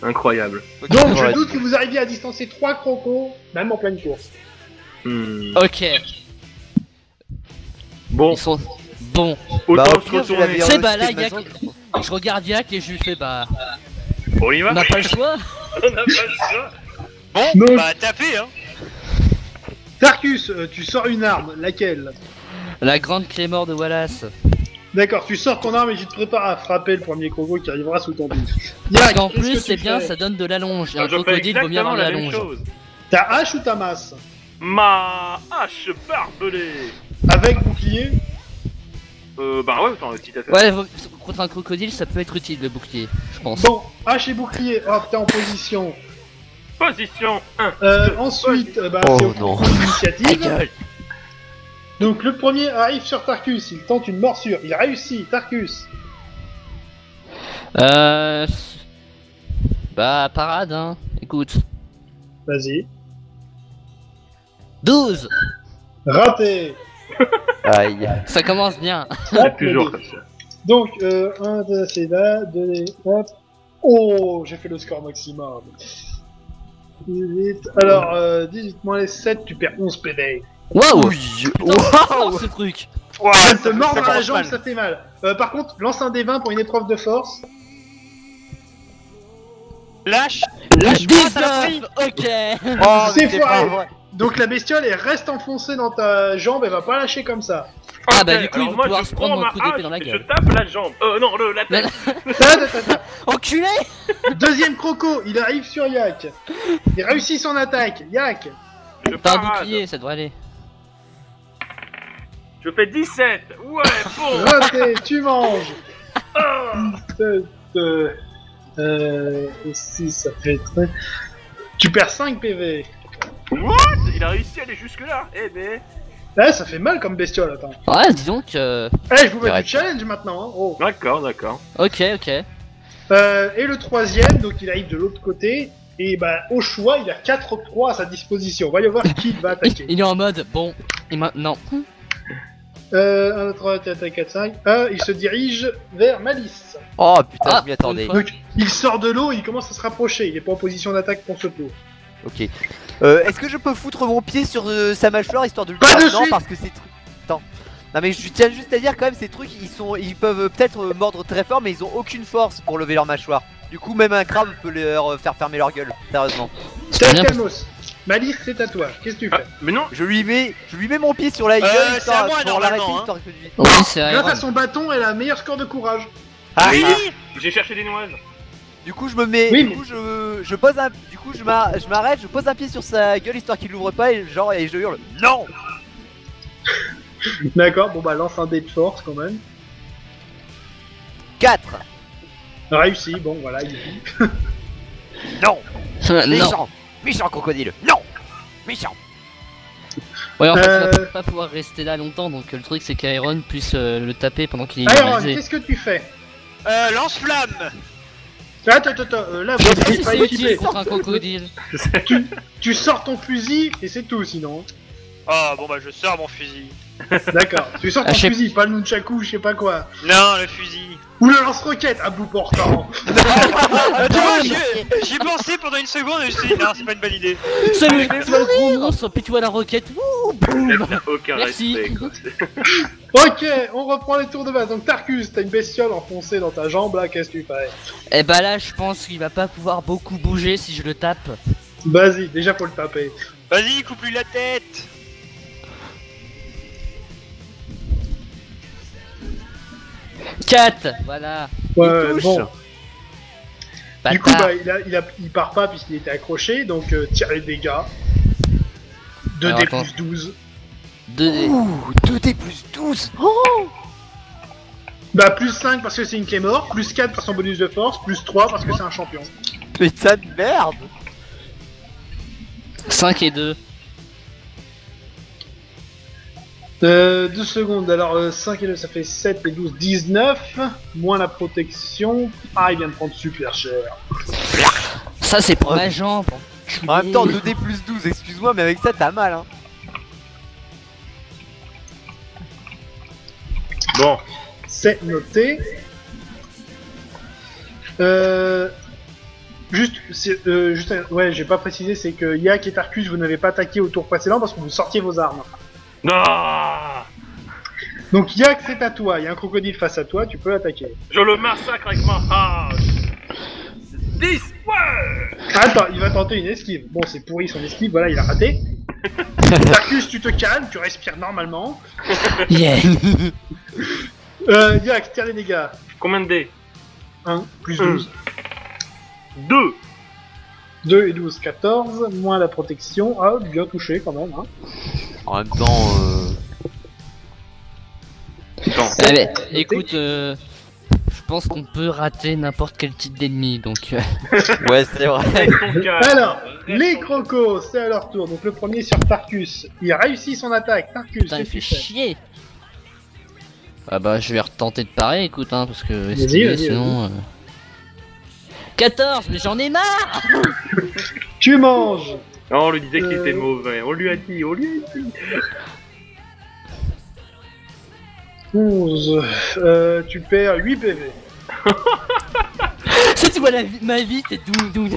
Incroyable. Donc je Ouais. doute que vous arriviez à distancer 3 crocos, même en pleine course. Ok, Bon, ils sont bons. Bah, autant au se pire, je retourner. l'avais C'est bah là, rejeté de Yak, ma je regarde Yak et je lui fais bah. On y va. On n'a pas le choix? On n'a pas le choix. Bon, Non. bah tapez hein. Tarkus, tu sors une arme, laquelle? La grande Claymore de Wallace. D'accord, tu sors ton arme et tu te prépares à frapper le premier croco qui arrivera sous ton pied. Parce Yak, qu'en qu'est-ce plus que c'est tu bien, fais? ça donne de l'allonge. Et un Je fais crocodile vaut mieux avoir exactement de la même l'allonge. chose. Ta hache ou ta masse? Ma hache barbelée. Avec bouclier? Bah ouais, attends, petit affaire. Ouais, contre un crocodile ça peut être utile le bouclier, je pense. Bon, hache et bouclier, hop, t'es en position. Position 1. Ensuite, Oh, c'est au non. concours d'initiative. Ta gueule. Donc le premier arrive sur Tarkus, il tente une morsure, il réussit, Tarkus. Bah parade hein, écoute. Vas-y. 12. Raté. Aïe. Ça commence bien. Hop, Toujours le comme dé. ça. Donc, 1, 2, c'est là, 2, hop. Oh, j'ai fait le score maximum. 18. Alors, 18 moins les 7, tu perds 11 PD. Waouh! Oui. Putain, c'est fort, ce truc. Ouah, Ça te ça mord dans la commence jambe, mal. ça fait mal. Par contre, lance un D20 pour une épreuve de force. Lâche moi, saloperie. 19. Ok. Oh, C'est mais c'est pas foiré. vrai. Donc la bestiole, elle reste enfoncée dans ta jambe, elle va pas lâcher comme ça. Ah bah Ok, du coup il alors va moi, pouvoir je se prendre prends un coup ma d'épée dans la hache et gueule. Je tape la jambe. Non, la tête. Enculé! Deuxième croco, il arrive sur Yak. Il réussit son attaque. Yak. Je T'as un parade. bouclier, ça devrait aller. Je fais 17. Ouais, bon. Raté, tu manges. Ah. 6, ça fait 13. Tu perds 5 PV. What? Il a réussi à aller jusque là. Eh ben. Ouais, ça fait mal comme bestiole, attends. Ouais, dis donc. Eh, je vous mets Arrête. du challenge maintenant. Hein. Oh. D'accord. Ok. Et le troisième, donc il arrive de l'autre côté. Et bah, au choix, il a 4 octrois à sa disposition. Voyons voir qui il va attaquer. Il est en mode bon. Et maintenant. 1, 2, 3, 4, 4, 5. Il se dirige vers Malice. Oh putain, Ah, je m'y attendais. une fois. Donc, il sort de l'eau et il commence à se rapprocher. Il est pas en position d'attaque pour ce tour. Ok. Est-ce que je peux foutre mon pied sur sa mâchoire histoire de le Pas de Non, suite. parce que ces trucs. Attends. Non mais je tiens juste à dire quand même ces trucs ils peuvent peut-être mordre très fort mais ils ont aucune force pour lever leur mâchoire. Du coup même un crabe peut leur faire fermer leur gueule. Sérieusement. C'est bien Calmos. Malice, c'est à toi. Qu'est-ce que tu fais? Mais non. Je lui mets mon pied sur la gueule c'est histoire à moi, pour l'arrêter normalement, histoire que lui. Oui, c'est Grâce à Iron. son bâton, elle a un meilleur score de courage. Ah, Oui. J'ai cherché des noises. Du coup je me mets, Oui, du coup je pose un, du coup je m'arrête, je pose un pied sur sa gueule histoire qu'il l'ouvre pas et genre et je hurle non. D'accord, bon bah lance un dé de force quand même. 4. Réussi, bon voilà, il vit. Non. Non. Méchant. Méchant crocodile. Non. Méchant. Ouais, en fait, il va Euh. pas pouvoir rester là longtemps, donc le truc c'est qu'Iron puisse le taper pendant qu'il est Iron, immobilisé. qu'est-ce que tu fais? Lance-flamme. Attends, là, vous Je sais pas n'êtes si pas c'est équipé. utile contre un crocodile. Tu sors ton fusil et c'est tout sinon. Oh bon bah je sors mon fusil. D'accord, tu sors ton Ah, je sais- fusil, pas le nunchaku, je sais pas quoi. Non, le fusil. Ou le lance-roquette à bout portant. Tu vois, j'y pensé pendant une seconde et je me suis dit non, c'est pas une bonne idée. Salut, tu vois le gros monstre, puis tu vois la roquette. Wouh, boum. T'as aucun Merci. respect, quoi. Ok, on reprend les tours de base. Donc Tarkus, t'as une bestiole enfoncée dans ta jambe là, qu'est-ce que tu fais? Et bah là, je pense qu'il va pas pouvoir beaucoup bouger si je le tape. Vas-y, déjà faut le taper. Vas-y, coupe-lui la tête. 4, voilà. Ouais, touche. bon. Du coup, Bâtard. bah, il part pas puisqu'il était accroché, donc tire les dégâts. 2D Alors, attends. plus 12. 2D. Ouh, 2D plus 12. Oh. Bah plus 5 parce que c'est une Claymore, plus 4 par son bonus de force, plus 3 parce que c'est un champion. Putain de merde. 5 et 2. 2 secondes, alors 5 et 2 ça fait 7 et 12, 19, moins la protection. Ah il vient de prendre super cher. Ça c'est pour ma jambe. En même temps, 2D plus 12, excuse-moi, mais avec ça, t'as mal, hein. Bon, C'est noté. Ouais, j'ai pas précisé, c'est que Yak et Tarkus, vous n'avez pas attaqué au tour précédent parce que vous sortiez vos armes. non, Donc Yak, c'est à toi, il y a un crocodile face à toi, tu peux l'attaquer. je le massacre avec ma hache. 10, ouais. Attends, il va tenter une esquive. Bon, c'est pourri son esquive, voilà, il a raté. Tarkus, tu te calmes, tu respires normalement. Yeah. Yak, tire les dégâts. Combien de dés? 1, plus 12. 2. 2 et 12, 14, moins la protection. Ah, bien touché quand même. Hein. En même temps, Allez, écoute, je pense qu'on peut rater n'importe quel type d'ennemi, donc... ouais, c'est vrai. Reste ton calme. Alors, Reste les ton- crocos, c'est à leur tour. Donc le premier sur Tarkus. Il réussit son attaque. Tarkus, Putain, il qu'est-ce que fait tu fais? chier. Ah bah, je vais retenter de parer, écoute, hein, parce que... Vas-y, esquiver, vas-y, sinon... 14, mais j'en ai marre. Tu manges. Non, on lui disait qu'il était Euh. mauvais. On lui a dit. 11. Tu perds 8 PV. Si tu vois ma vie, t'es doux.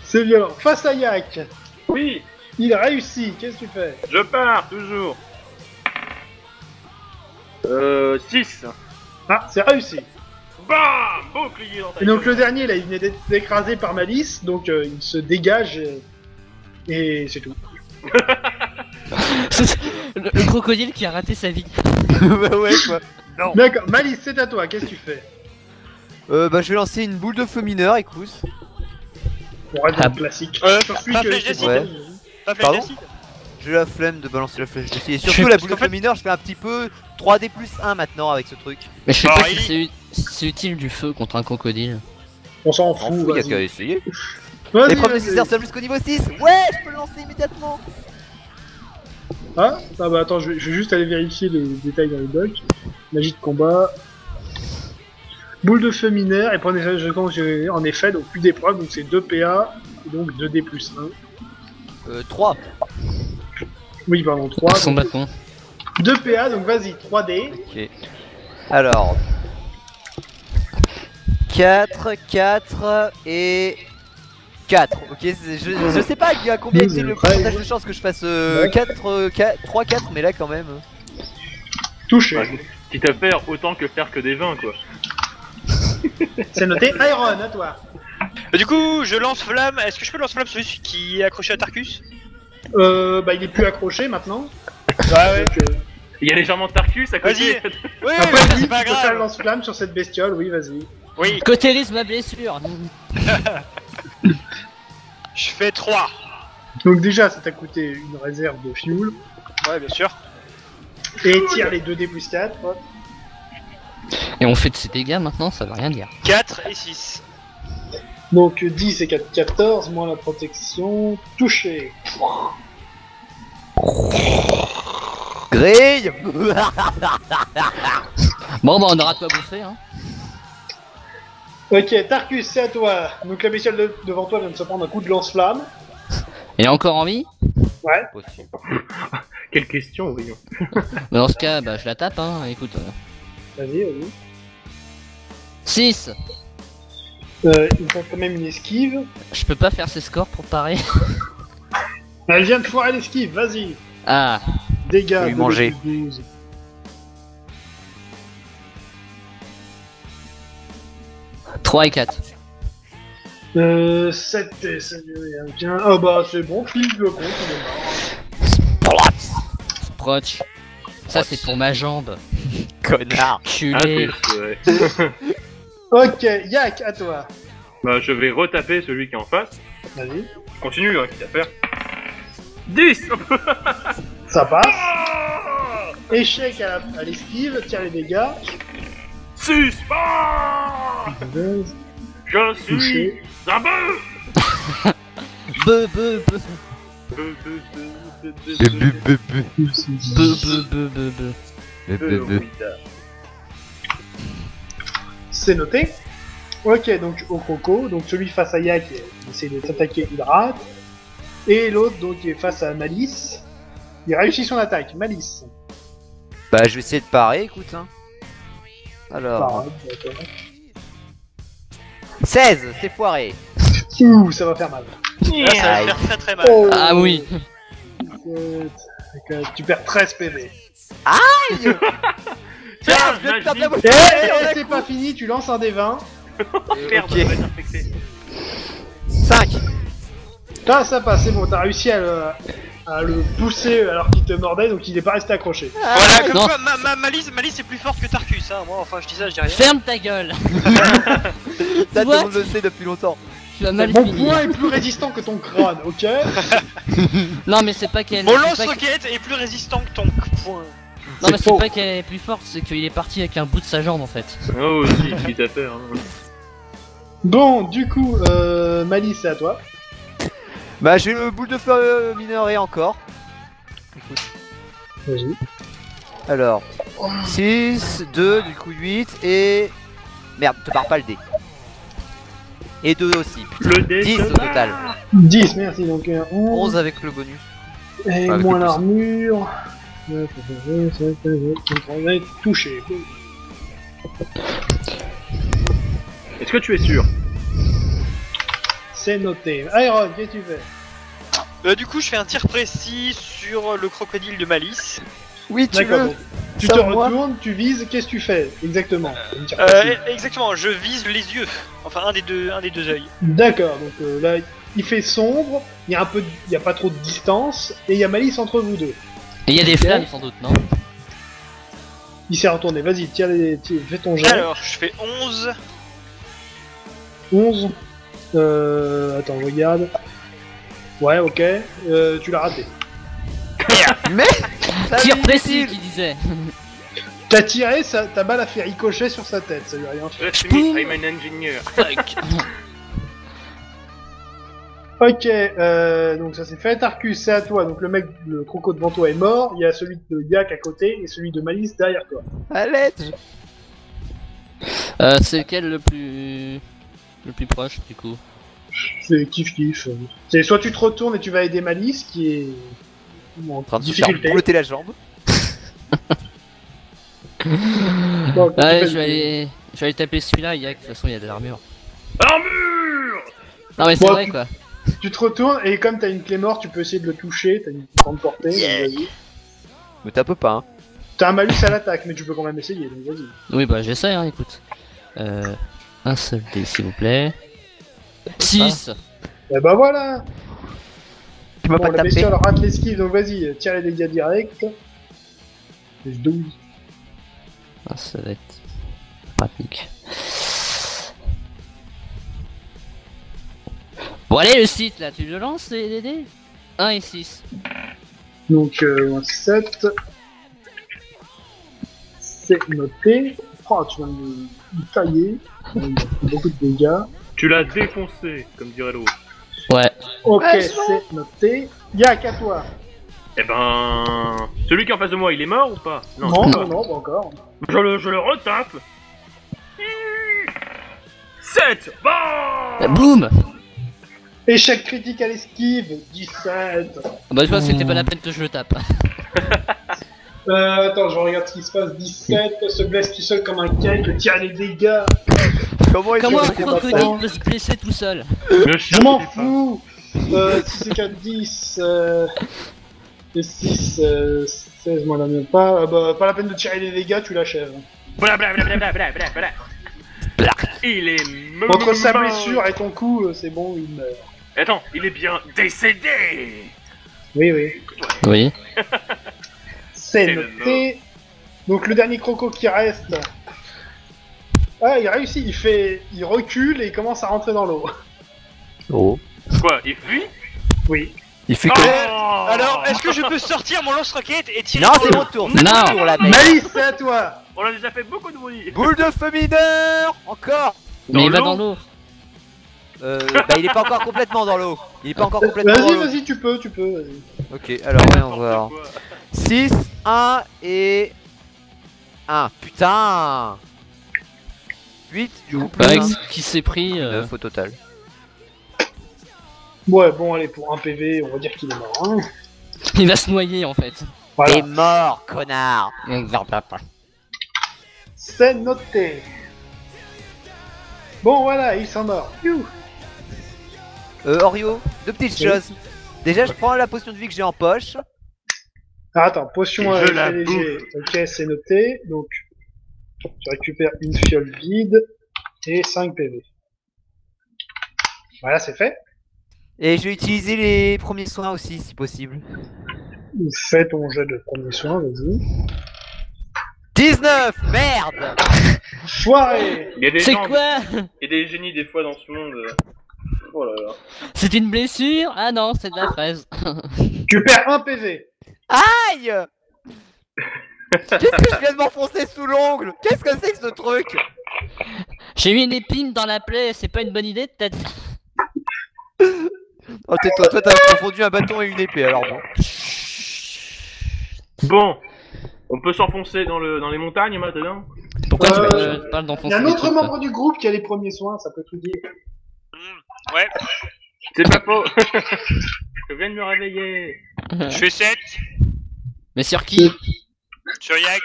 C'est violent. Face à Yak, Oui, il réussit. Qu'est-ce que tu fais? je pars, toujours. 6. Ah, c'est réussi. Bam, bouclier dans ta Et donc gueule. le dernier, là, il venait d'être écrasé par Malice. Donc il se dégage. Et c'est tout. Le crocodile qui a raté sa vie. Bah ouais, quoi. D'accord. Malice, c'est à toi. Qu'est-ce que tu fais? Bah, je vais lancer une boule de feu mineur, écoute. On reste dans le classique. Sur celui pas que flèche c'est d'acide. Ouais. Pas flèche Pardon d'acide. J'ai la flemme de balancer la flèche d'acide. Et surtout, la boule de feu mineur, je fais un petit peu 3D plus 1 maintenant avec ce truc. Mais je sais Oh, pas il si c'est utile du feu contre un crocodile. On s'en On fout. fout, y'a vas-y. qu'à essayer. Vas-y, L'épreuve vas-y. nécessaire seulement jusqu'au niveau 6. Ouais, je peux le lancer immédiatement. Ah bah attends, je vais juste aller vérifier les détails dans les docs. Magie de combat. Boule de feu mineur, et pour les jetons, en effet, donc plus d'épreuves, donc c'est 2 PA, et donc 2D plus 1. 3. Oui, pardon, 3. Son bâton. 2 PA, donc vas-y, 3D. Ok. Alors. 4 et 4. Ok, je sais pas à combien était le pourcentage de chance que je fasse 3, 4, mais là quand même. Touché. Ouais, quitte à faire autant que faire que des 20, quoi. C'est noté. Iron, à toi. Du coup, je lance flamme. Est-ce que je peux lancer flamme celui qui est accroché à Tarkus? Bah il est plus accroché maintenant. Ouais. Donc, Il y a légèrement Tarkus à côté. Vas-y. Oui, après, mais oui, c'est pas tu peux faire le grave. lance-flamme sur cette bestiole, oui, vas-y. Oui, Cautérise ma blessure. je fais 3. Donc déjà, ça t'a coûté une réserve de fuel. Ouais, bien sûr. Et tire les 2D plus 4. hop. Et on fait de ses dégâts maintenant, ça veut rien dire. 4 et 6. Donc 10 et 4, 14, moins la protection. Touché. Grille. Bon bah on aura de quoi bouffer hein. Ok, Tarkus, c'est à toi. Donc la bestiole devant toi vient de se prendre un coup de lance-flamme. Il est encore en vie? Ouais. Possible. Quelle question, voyons. Bah dans ce cas, bah je la tape hein, écoute. Vas-y, vas-y. 6. Il fait quand même une esquive. Je peux pas faire ses scores pour parer. Elle vient de foirer l'esquive, vas-y. Ah, Dégâts. Lui 2D manger. plus 12. trois et 4. 7 et ça bien. Ah bah c'est bon, file le compte, il est mort. Sproch. Ça c'est pour ma jambe. Connard. Culé. Ouais. Ok, Yak, à toi. Bah, je vais retaper celui qui est en face. Vas-y. Je continue, hein, quitte à faire. 10. Ça passe. Ah échec à l'esquive, tire les dégâts. Suspens. Je suis Touché. un bœuf. Be, be, be. Bœuf, bœuf, bœuf, bœuf, Bu, bœuf, bu, bu, bu. Be, be, be, be, be. Bu, bu, bœuf, bu. oui, ça. C'est noté. Ok, donc au croco, donc celui face à Yak il essaie de t'attaquer, il rate. Et l'autre donc qui est face à Malice, il réussit son attaque. Malice. Bah, je vais essayer de parer, écoute. Hein. Alors, Pareil, d'accord. 16, c'est foiré. Ouh, ça va faire mal. Là, ça va Aïe. faire très très mal. Oh, Ah oui. Tu perds 13 PV. Tiens, Merde, je viens de perdre la magie. moitié. Et c'est pas fini, tu lances un des 20. Merde, ok. ça va être infecté. 5. Ça passe, c'est bon, t'as réussi à le pousser alors qu'il te mordait, donc il est pas resté accroché. Voilà, comme non. quoi, Malice est plus forte que Tarkus, hein. Moi, enfin, je dis ça, je dis rien. Ferme ta gueule. Ça, tout What le monde le sait depuis longtemps. Tu vas mal Mon finir. poing est plus résistant que ton crâne, ok? Non mais c'est pas qu'elle. Mon c'est pas lance-roquette est plus résistant que ton point. Non mais C'est c'est faux. pas qu'elle est plus forte, c'est qu'il est parti avec un bout de sa jambe en fait. Oh, si, tout à fait. Hein. Bon, du coup, Malice, c'est à toi. Bah, j'ai le boule de feu mineuré encore. Vas-y. Alors, 6, 2, du coup 8 et... Merde, te barre pas le dé. Et 2 aussi, putain. Le dé 10 se au total. 10, merci, donc 11. 11 avec le bonus. Et avec moins le plus. l'armure. On va être touché. Est-ce que tu es sûr? C'est noté. Iron, qu'est-ce que tu fais? Du coup, je fais un tir précis sur le crocodile de Malice. Oui, tu D'accord, veux. donc, tu Ça, te moi. retournes, tu vises, qu'est-ce que tu fais? Exactement. Une tire précise. Exactement, je vise les yeux. Enfin, un des deux yeux. D'accord, donc là, il fait sombre, il y a pas trop de distance, et il y a Malice entre vous deux. Et il y a des flammes sans doute, non? Il s'est retourné, vas-y, fais ton jet. Alors, je fais 11. 11. Attends, je regarde. Ouais, ok. Tu l'as raté. Mais ça Tir m'est précis inutile. qui disait. T'as tiré, ta balle a fait ricocher sur sa tête, ça lui a rien fait. Trust me, I'm an engineer. Fuck. Ok, donc ça c'est fait. Tarkus, c'est à toi. Donc le mec, le croco devant toi est mort. Il y a celui de Yak à côté et celui de Malice derrière toi. Allez. C'est lequel le plus proche du coup? C'est kiff. C'est soit tu te retournes et tu vas aider Malice qui est en En train de se faire difficulté. boulotter la jambe. Donc, tu Ouais, fais je vais aller taper celui-là, de toute façon il y a de l'armure. Armure. Non mais c'est Bon, vrai quoi. Tu te retournes et comme t'as une clé mort, tu peux essayer de le toucher. T'as une grande portée. Yeah. donc vas-y. Me tape pas, hein. T'as un malus à l'attaque, mais tu peux quand même essayer. Donc vas-y. Oui bah j'essaie hein, écoute. Un seul dé s'il vous plaît. 6. Et bah voilà. Tu m'as Bon, pas la tapé. bestiole rate l'esquive, donc vas-y, tire les dégâts directs. Plus 12. Ah, ça va être pratique. Bon allez le site là, tu le lances les dés 1 et 6. Donc 7. C'est noté. Oh, tu vas me tailler. Il a fait beaucoup de dégâts. Tu l'as défoncé, comme dirait l'autre. Ouais. Ok, Ouais, c'est noté. Yak, à toi. Eh ben... Celui qui est en face de moi, il est mort ou pas? Non, pas. non, pas encore. Je le retape. 7. Bah Boum. Échec critique à l'esquive, 17. Bah tu vois c'était pas la peine que je le tape. Attends, je regarde ce qui se passe. 17, se blesse tout seul comme un cake, tire les dégâts. Comment il Comment un fait c'est crocodile maintenant. peut se blesser tout seul? Je m'en fous. 6 et 4, 10. Et 6, 16, moi la mienne pas. Bah, pas la peine de tirer les dégâts, tu l'achèves. Blablabla. Il est mort. Entre sa blessure et ton coup, c'est bon, il meurt. Attends, il est bien décédé. Oui, oui. Oui. C'est C'est noté. Donc le dernier croco qui reste. Ah, il réussit, il recule et il commence à rentrer dans l'eau. Oh. Quoi, il fuit? Oui. Il fait Oh que. Alors, est-ce que je peux sortir mon lance-roquette et tirer Non, dans c'est le- mon tour, c'est Non. mon tour là, mec. Malice, c'est à toi. On a déjà fait beaucoup de bruit. Boule de feu mineur. Encore. Mais il va l'eau. dans l'eau. Bah, il est pas encore complètement dans l'eau. Il est pas encore complètement dans Vas-y, l'eau. vas-y, tu peux, vas-y. Ok, alors voyons N'importe voir. quoi. 6, 1 et 1. Putain. 8 du coup plus Avec 1. ce qui s'est pris. 9 au total. Ouais, bon, allez, pour un PV, on va dire qu'il est mort. Hein. Il va se noyer en fait. T'es Voilà, mort, connard. c'est noté. Bon, voilà, ils sont morts. Youh. Orio, deux petites Oui. choses. Déjà, je prends la potion de vie que j'ai en poche. Ah, attends, potion Et je avec la effet léger. Ok, c'est noté. Donc, tu récupères une fiole vide et 5 PV. Voilà, c'est fait. Et je vais utiliser les premiers soins aussi, si possible. Fais ton jet de premier soin, vas-y. 19. Merde. Foiré. Il y a des C'est gens, quoi? il y a des génies des fois dans ce monde. Oh là là. C'est une blessure? Ah non, c'est de la fraise. Tu perds un PV. Aïe. Qu'est-ce que je viens de m'enfoncer sous l'ongle? Qu'est-ce que c'est que ce truc? J'ai mis une épine dans la plaie, c'est pas une bonne idée peut-être? Oh, tais-toi, toi t'as confondu un bâton et une épée, alors bon. Bon, on peut s'enfoncer dans les montagnes maintenant. Pourquoi tu Euh, parles Il d'enfoncer y a un des autre trucs, membre du groupe qui a les premiers soins, ça peut tout dire. Ouais, C'est pas faux. Je viens de me réveiller. là. je fais 7 Mais sur qui? sur Yak.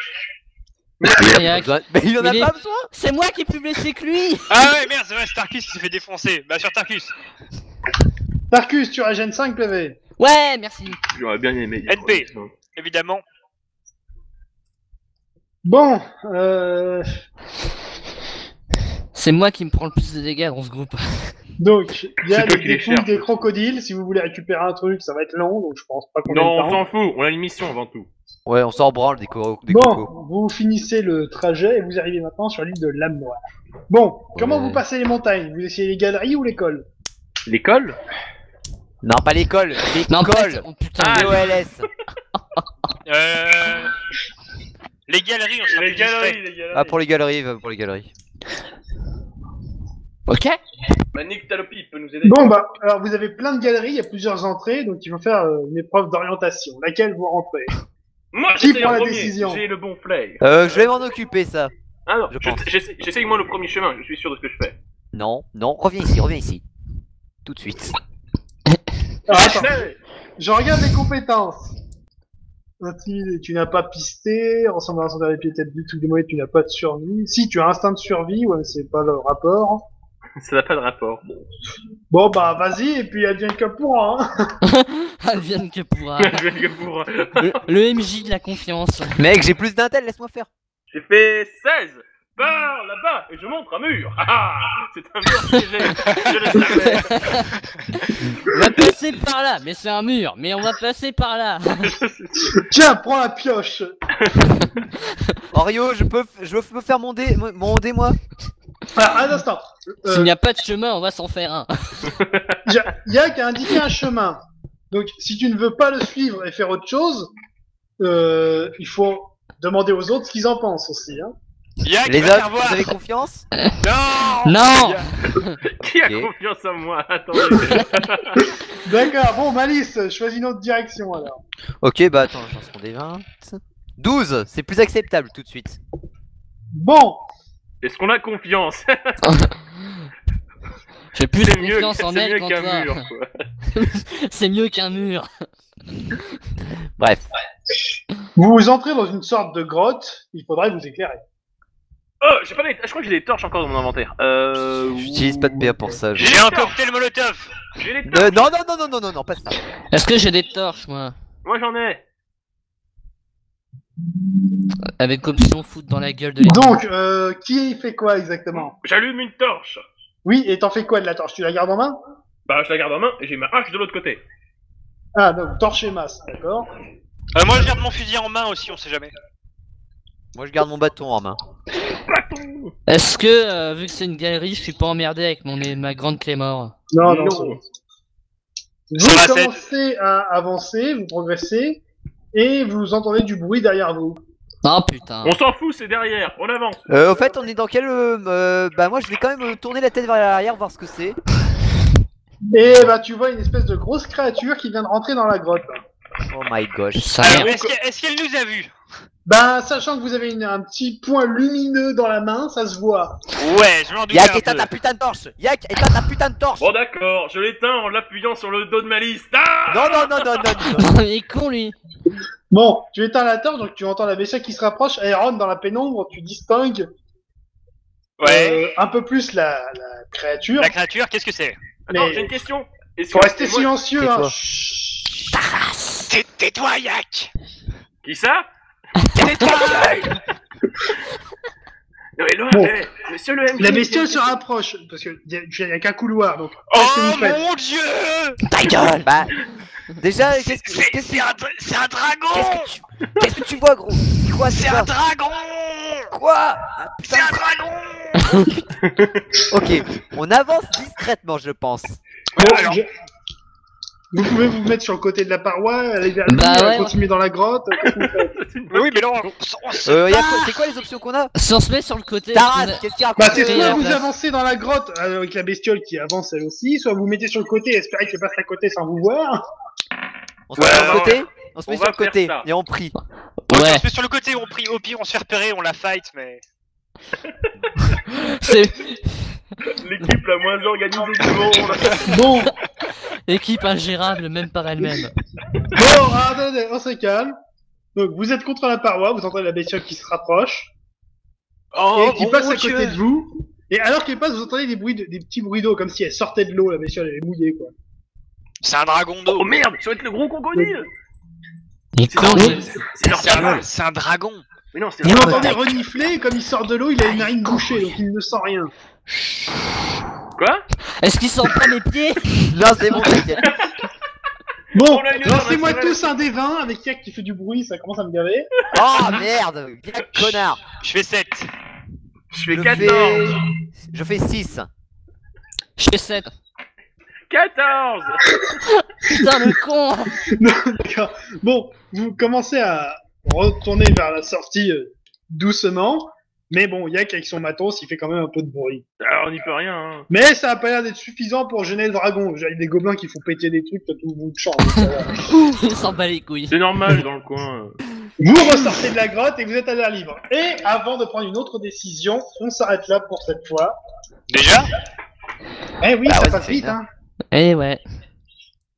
Yak. Mais il en a Il est- pas besoin. C'est moi qui est plus blessé que lui! Ah ouais, merde, c'est vrai, c'est Tarkus qui s'est fait défoncer. Bah, sur Tarkus. Tarkus, tu régènes 5 PV. Ouais, merci. J'aurais bien aimé. dire NP. quoi, Évidemment. Bon, C'est moi qui me prends le plus de dégâts dans ce groupe. donc, il y a C'est toi les qui les dépouilles cherches. des crocodiles. Si vous voulez récupérer un truc, ça va être long, donc je pense pas qu'on ait Non, le on temps. s'en fout. On a une mission avant tout. Ouais, on s'en branle des cocos. Bon, vous finissez le trajet et vous arrivez maintenant sur l'île de l'âme noire. Bon, comment Ouais. vous passez les montagnes? Vous essayez les galeries ou l'école? L'école? Non, pas l'école, Non, l'école. oh putain. Ah, LOLS. Les galeries, on sera plus discret. les galeries. Ah, pour les galeries, va pour les galeries. Ok. Bah, Nick Talopi peut nous aider. Bon, bah, alors vous avez plein de galeries, il y a plusieurs entrées, donc il faut faire une épreuve d'orientation. Laquelle vous rentrez? Moi, Qui j'essaye prend en la premier. décision? J'ai le bon flag. Je vais m'en occuper, ça. Ah non, Je pense. j'essaye moi le premier chemin. Je suis sûr de ce que je fais. Non, non, reviens ici, reviens ici. Tout de suite. Alors, attends, Mais- je regarde les compétences. Tu n'as pas pisté, ressemblance envers les pieds tête vue, tout des moyens, tu n'as pas de survie. Si, tu as instinct de survie, ouais, mais c'est pas le rapport. Ça n'a pas de rapport. Bon, bah, vas-y, et puis advienne que pourra, hein. Advienne que pourra. Je vais que pour. Le MJ de la confiance. Mec, j'ai plus d'intel, laisse-moi faire. J'ai fait 16. Par là-bas et je montre un mur. Ah ah, c'est un mur piégé. Je le savais. On va passer par là, mais c'est un mur, mais on va passer par là. Tiens, prends la pioche. Orio, je peux faire mon dé, moi. Ah, un instant. S'il n'y a pas de chemin, on va s'en faire un. Yak a indiqué un chemin. Donc, si tu ne veux pas le suivre et faire autre chose, il faut demander aux autres ce qu'ils en pensent aussi, hein. Yak, Les va faire autres, voir. vous avez confiance? Non. Non! Qui a Ok. confiance en moi? Attendez. D'accord, bon, Malice, choisis une autre direction alors. Ok, bah attends, j'en suis des 20. 12, c'est plus acceptable tout de suite. Bon, Est-ce qu'on a confiance? J'ai plus C'est mieux, confiance en c'est elle mieux qu'en qu'un toi. mur, quoi. C'est mieux qu'un mur. Bref. vous entrez dans une sorte de grotte, il faudrait vous éclairer. Oh, j'ai pas des... Je crois que j'ai des torches encore dans mon inventaire. J'utilise pas de PA pour ça. J'ai un cocktail molotov. J'ai les torches. Non, pas ça. Est-ce que j'ai des torches, moi? Moi j'en ai. Avec option foutre dans la gueule de l'ennemi. Donc, qui fait quoi exactement? J'allume une torche. Oui, et t'en fais quoi de la torche? Tu la gardes en main? Bah, je la garde en main et j'ai ma hache de l'autre côté. Ah, donc torche et masse, d'accord. Moi, je garde mon fusil en main aussi, on sait jamais. Moi je garde mon bâton en main. Bâton. Est-ce que, vu que c'est une galerie, je suis pas emmerdé avec ma grande clé mort? Non, Non. non. Sur Vous la scène. commencez à avancer, vous progressez, et vous entendez du bruit derrière vous. Oh putain. On s'en fout, c'est derrière, on avance. Au fait, on est dans quel. Bah, moi je vais quand même tourner la tête vers l'arrière, voir ce que c'est. Et bah tu vois une espèce de grosse créature qui vient de rentrer dans la grotte. Oh my gosh. Ça a Alors, l'air- est-ce qu'elle nous a vus? Bah sachant que vous avez un petit point lumineux dans la main, ça se voit. Ouais, je m'en doutais Yak, un éteins peu. ta putain de torche! Yak, éteins ta putain de torche! Bon d'accord, je l'éteins en l'appuyant sur le dos de ma liste. Ah Non, non, non, non, non, non. Il est con lui. Bon, tu éteins la torche, donc tu entends la bestiole qui se rapproche. Aaron, dans la pénombre, tu distingues Ouais. un peu plus la créature. La créature, qu'est-ce que c'est? Attends, mais- j'ai une question. Est-ce Faut que rester moi- silencieux, hein. Tais-toi. Chut. Tais-toi, Yak! Qui ça? Tais-toi! Non mais là, Bon. monsieur le MJ. La bestiole se rapproche, parce qu'il y a qu'un couloir, donc Oh qu'est-ce que vous faites? mon dieu! Ta gueule! Bah, déjà, C'est qu'est-ce un dragon! que tu vois, gros? C'est quoi C'est ça? un dragon! Quoi? Ah, C'est putain. un dragon! Ok, on avance discrètement, je pense. Bon, alors- Vous pouvez vous mettre sur le côté de la paroi, aller vers Bah lui, ouais. continuer dans la grotte. Qu'est-ce que vous faites? Mais oui, mais là, on se C'est quoi les options qu'on a? Si on se met sur le côté. Taras, on a- qu'est-ce qu'il raconte? Bah c'est Côté, soit la vous place. avancez dans la grotte avec la bestiole qui avance elle aussi, soit vous mettez sur le côté et espérez qu'elle passe à côté sans vous voir. On se met sur Ouais, le côté? On se met on sur va le côté faire ça. et on prie. Ouais. on se met sur le côté, on prie. Au pire, on se fait repérer, on la fight, mais. C'est L'équipe la moins organisée du monde. Bon, équipe ingérable même par elle-même. bon, attendez, on se calme. Donc vous êtes contre la paroi, vous entendez la bestiole qui se rapproche Oh et qui passe à côté de vous. Et alors qu'elle passe, vous entendez des petits bruits d'eau, comme si elle sortait de l'eau, la bestiole elle est mouillée quoi. C'est un dragon d'eau. Oh merde, ça va être le gros crocodile. Il est con, Non, lui. c'est leur papa. C'est un dragon. Mais non, c'est Vous leur l'entendez renifler, comme il sort de l'eau, il a une narine bouchée, donc il ne sent rien. Quoi? Est-ce qu'il sent pas mes pieds? Non, c'est bon, t'inquiète. Bon, On a une lancez-moi erreur tous un des 20 avec Yak qui fait du bruit, ça commence à me gaver. Oh merde! Yak, connard! Je fais 7. Je fais Je 14. Je fais 6. Je fais 7. 14. Putain le con. Non, d'accord. Bon, vous commencez à retourner vers la sortie doucement, mais bon, Yak avec son matos, il fait quand même un peu de bruit. Alors on n'y peut rien. Hein. Mais ça a pas l'air d'être suffisant pour gêner le dragon. J'ai des gobelins qui font péter des trucs dans tout le bout de champ. donc ça va. Il s'en bat les couilles. C'est normal dans le coin. Vous ressortez de la grotte et vous êtes à l'air libre. Et avant de prendre une autre décision, on s'arrête là pour cette fois. Déjà? Eh oui, Bah ça ouais, passe ça fait vite, une heure. hein. Eh ouais.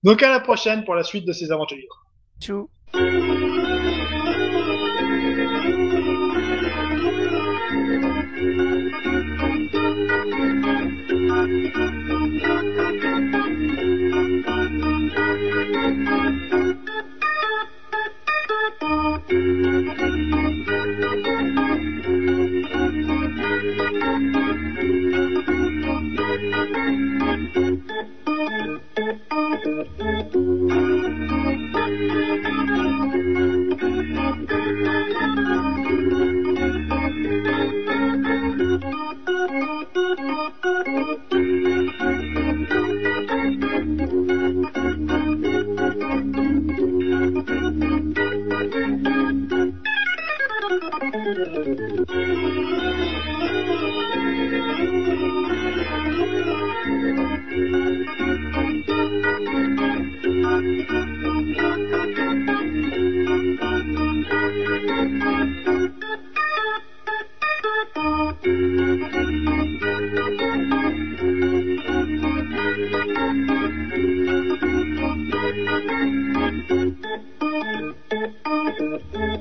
Donc à la prochaine pour la suite de ces aventures. Tchou. Thank you.